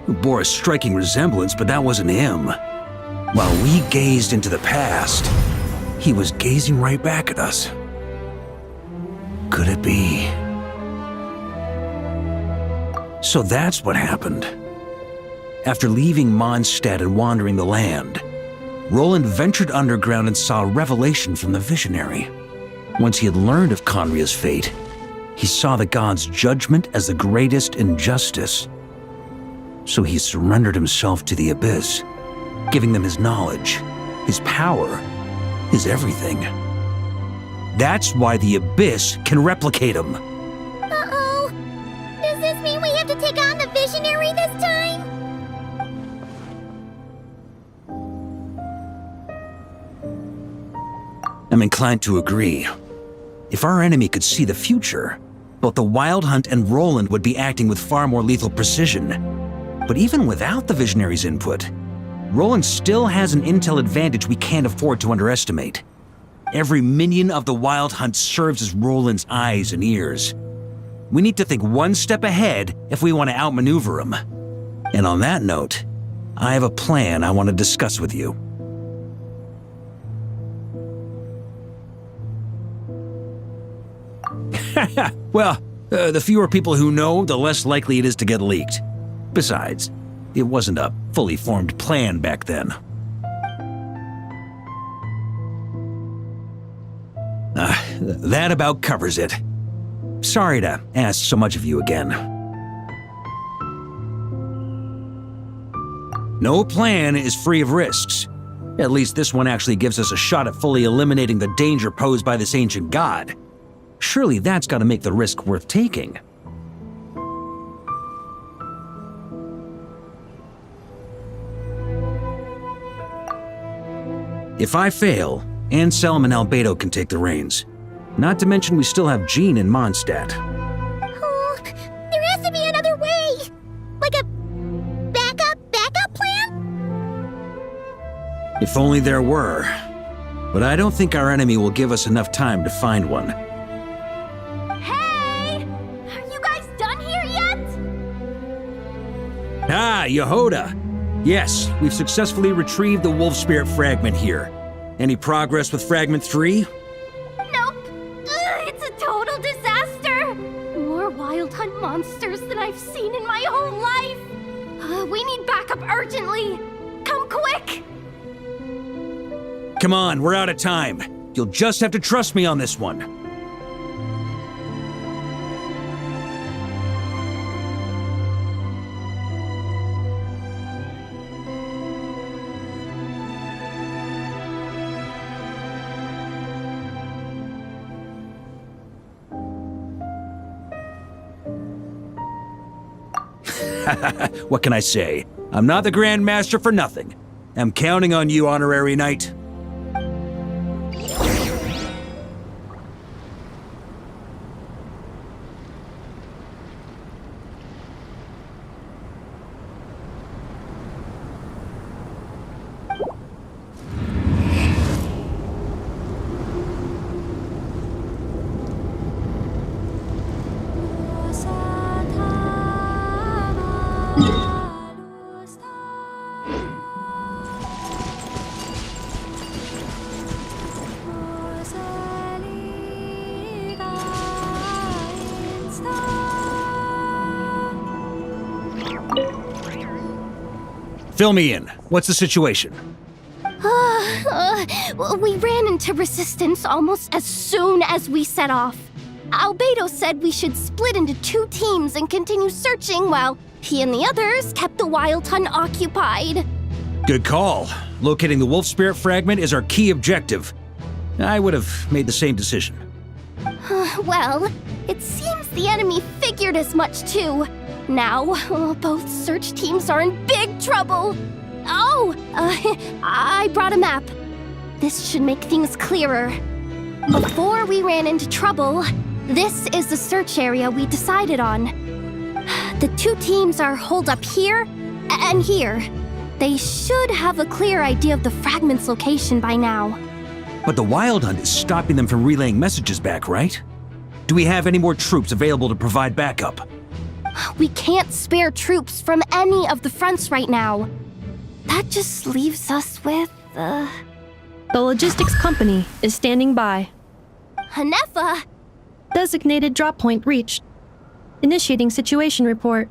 Bore a striking resemblance, but that wasn't him. While we gazed into the past, he was gazing right back at us. Could it be? So that's what happened. After leaving Mondstadt and wandering the land, Roland ventured underground and saw a revelation from the visionary. Once he had learned of Conria's fate, he saw the gods' judgment as the greatest injustice. So he surrendered himself to the Abyss, giving them his knowledge, his power, his everything. That's why the Abyss can replicate him.
Uh-oh. Does this mean we have to take on the Visionary this time?
I'm inclined to agree. If our enemy could see the future, both the Wild Hunt and Roland would be acting with far more lethal precision. But even without the Visionary's input, Roland still has an intel advantage we can't afford to underestimate. Every minion of the Wild Hunt serves as Roland's eyes and ears. We need to think one step ahead if we want to outmaneuver him. And on that note, I have a plan I want to discuss with you. Well, the fewer people who know, the less likely it is to get leaked. Besides, it wasn't a fully formed plan back then. That about covers it. Sorry to ask so much of you again. No plan is free of risks. At least this one actually gives us a shot at fully eliminating the danger posed by this ancient god. Surely that's gotta make the risk worth taking. If I fail, Anselm and Albedo can take the reins. Not to mention we still have Jean in Mondstadt.
Oh, there has to be another way! Like a backup plan?
If only there were. But I don't think our enemy will give us enough time to find one.
Hey! Are you guys done here yet?
Ah, Yehoda! Yes, we've successfully retrieved the Wolf Spirit fragment here. Any progress with Fragment 3?
Nope. It's a total disaster. More Wild Hunt monsters than I've seen in my whole life. We need backup urgently. Come quick.
Come on, we're out of time. You'll just have to trust me on this one. What can I say? I'm not the Grand Master for nothing. I'm counting on you, Honorary Knight. Fill me in. What's the situation?
We ran into resistance almost as soon as we set off. Albedo said we should split into 2 teams and continue searching while he and the others kept the Wild Hunt occupied.
Good call. Locating the Wolf Spirit fragment is our key objective. I would have made the same decision.
Well, it seems the enemy figured as much too. Now, both search teams are in big trouble. Oh, I brought a map. This should make things clearer. Before we ran into trouble, this is the search area we decided on. The 2 teams are holed up here and here. They should have a clear idea of the fragment's location by now.
But the Wild Hunt is stopping them from relaying messages back, right? Do we have any more troops available to provide backup?
We can't spare troops from any of the fronts right now. That just leaves us with,
The logistics company is standing by.
Hanefa!
Designated drop point reached. Initiating situation report.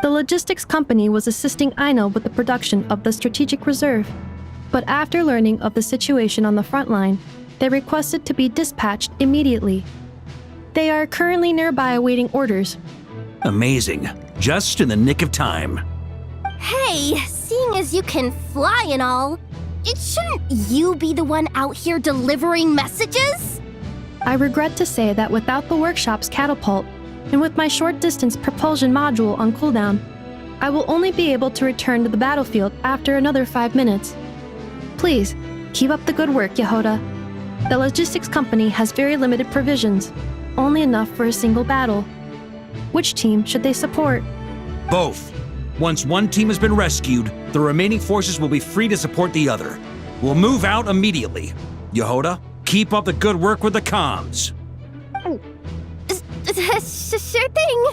The logistics company was assisting Aino with the production of the strategic reserve. But after learning of the situation on the front line, they requested to be dispatched immediately. They are currently nearby awaiting orders.
Amazing. Just in the nick of time.
Hey, seeing as you can fly and all, shouldn't you be the one out here delivering messages?
I regret to say that without the workshop's catapult, and with my short-distance propulsion module on cooldown, I will only be able to return to the battlefield after another 5 minutes. Please, keep up the good work, Yehoda. The logistics company has very limited provisions, only enough for a single battle. Which team should they support?
Both. Once one team has been rescued, the remaining forces will be free to support the other. We'll move out immediately. Yehoda, keep up the good work with the comms.
Sure thing.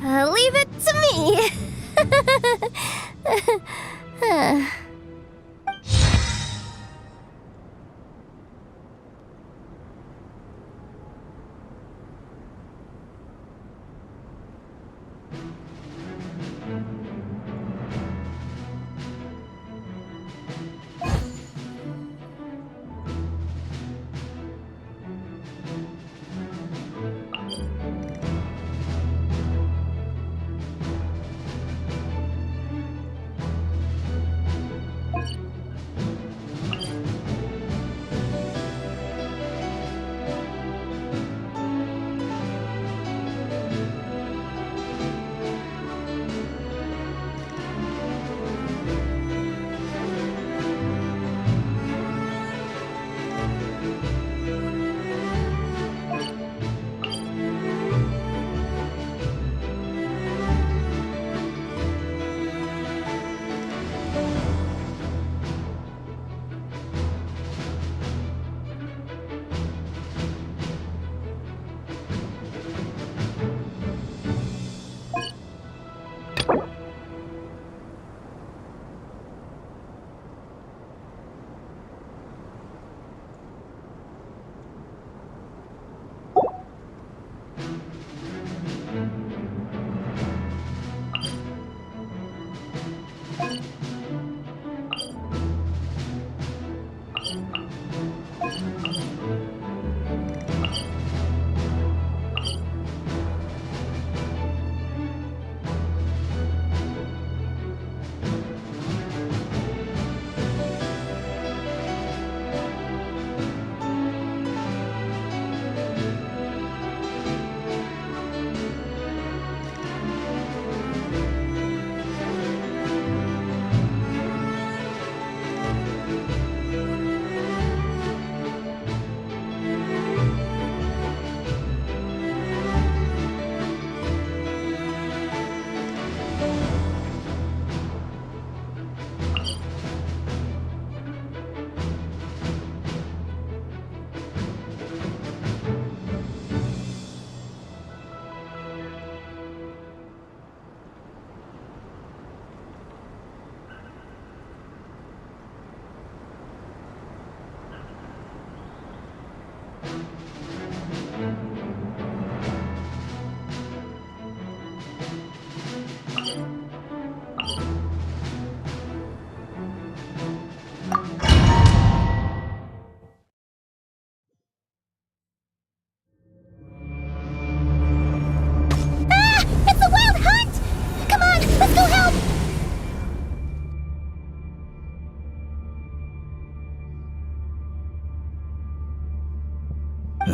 Leave it to me.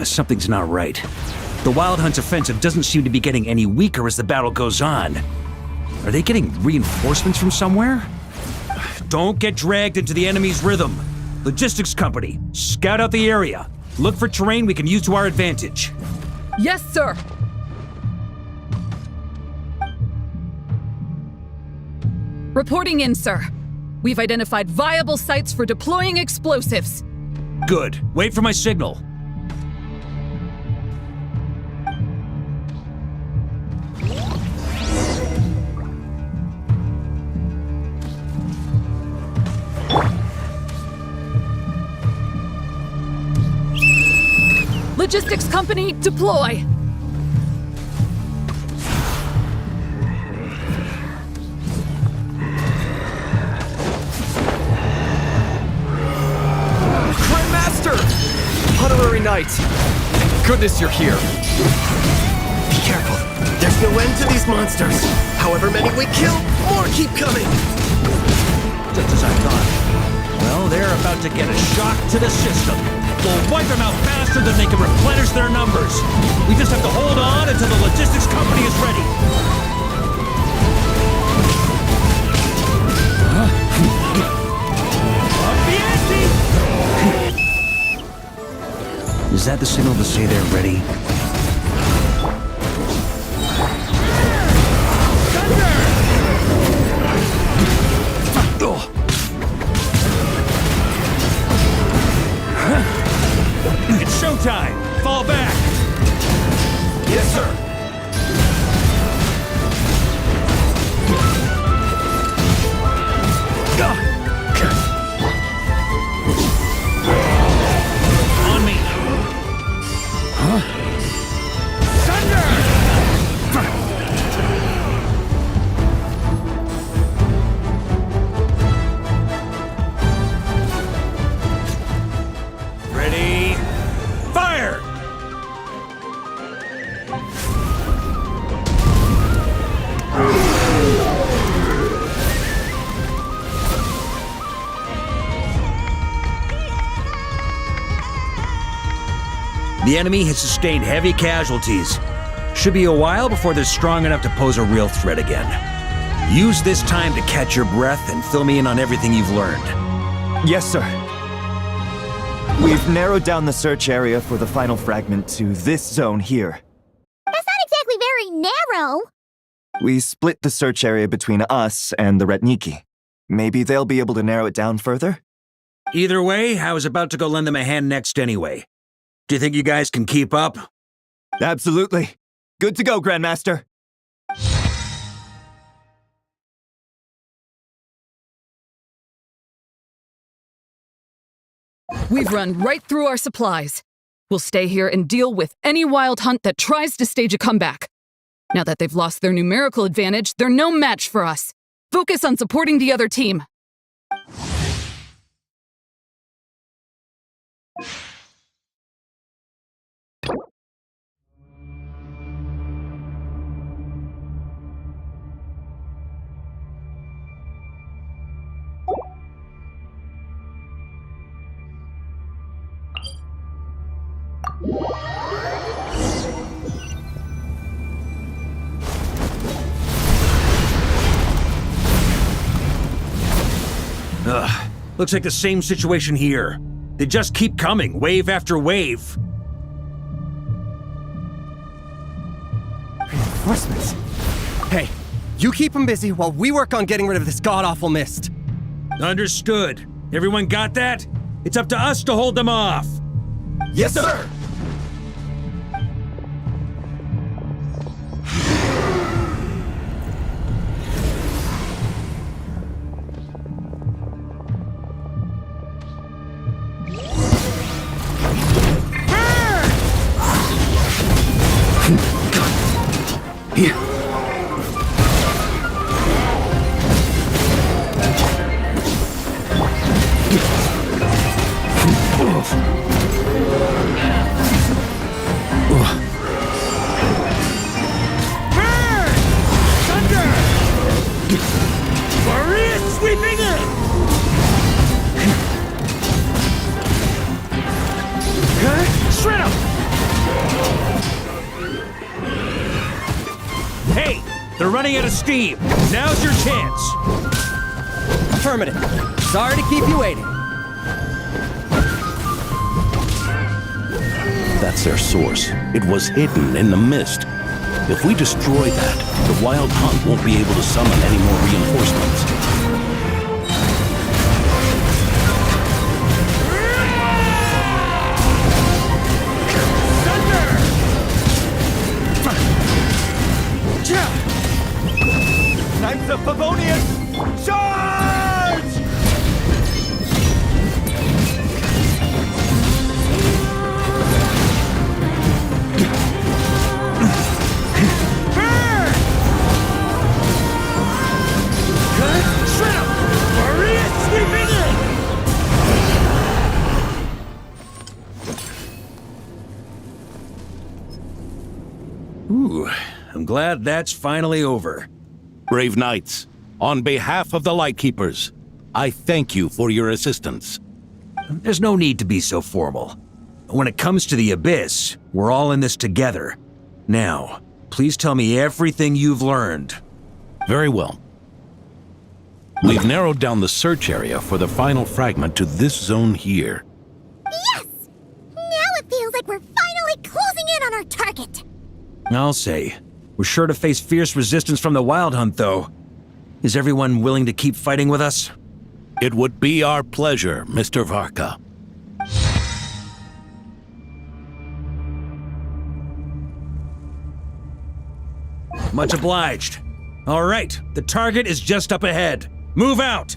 Something's not right. The Wild Hunt's offensive doesn't seem to be getting any weaker as the battle goes on. Are they getting reinforcements from somewhere? Don't get dragged into the enemy's rhythm. Logistics company, scout out the area. Look for terrain we can use to our advantage.
Yes, sir. Reporting in, sir. We've identified viable sites for deploying explosives.
Good. Wait for my signal.
Logistics company, deploy!
Grandmaster! Honorary Knight! Thank goodness you're here.
Be careful. There's no end to these monsters. However many we kill, more keep coming.
Just as I thought. Well, they're about to get a shock to the system. We'll wipe them out faster than they can replenish their numbers. We just have to hold on until the logistics company is ready. Is that the signal to say they're ready? It's showtime! Fall back! Yes, sir! On me! Huh? Ready? Fire! The enemy has sustained heavy casualties. Should be a while before they're strong enough to pose a real threat again. Use this time to catch your breath and fill me in on everything you've learned.
Yes, sir. We've narrowed down the search area for the final fragment to this zone here.
That's not exactly very narrow.
We split the search area between us and the Retniki. Maybe they'll be able to narrow it down further?
Either way, I was about to go lend them a hand next anyway. Do you think you guys can keep up?
Absolutely. Good to go, Grandmaster.
We've run right through our supplies. We'll stay here and deal with any wild hunt that tries to stage a comeback. Now that they've lost their numerical advantage, they're no match for us. Focus on supporting the other team.
Ugh, looks like the same situation here. They just keep coming, wave after wave.
Reinforcements. Hey, you keep them busy while we work on getting rid of this god-awful mist.
Understood. Everyone got that? It's up to us to hold them off.
Yes, sir! Here.
Thunder! Varka sweeping in! Shred him! They're running out of steam. Now's your chance.
Affirmative. Sorry to keep you waiting.
That's their source. It was hidden in the mist. If we destroy that, the Wild Hunt won't be able to summon any more reinforcements.
Knights of Favonius, charge!
Ooh, I'm glad that's finally over.
Brave knights, on behalf of the Lightkeepers, I thank you for your assistance.
There's no need to be so formal. When it comes to the Abyss, we're all in this together. Now, please tell me everything you've learned.
Very well. We've narrowed down the search area for the final fragment to this zone here.
Yes! Now it feels like we're finally closing in on our target.
I'll say. We're sure to face fierce resistance from the Wild Hunt, though. Is everyone willing to keep fighting with us?
It would be our pleasure, Mr. Varka.
Much obliged. All right, the target is just up ahead. Move out!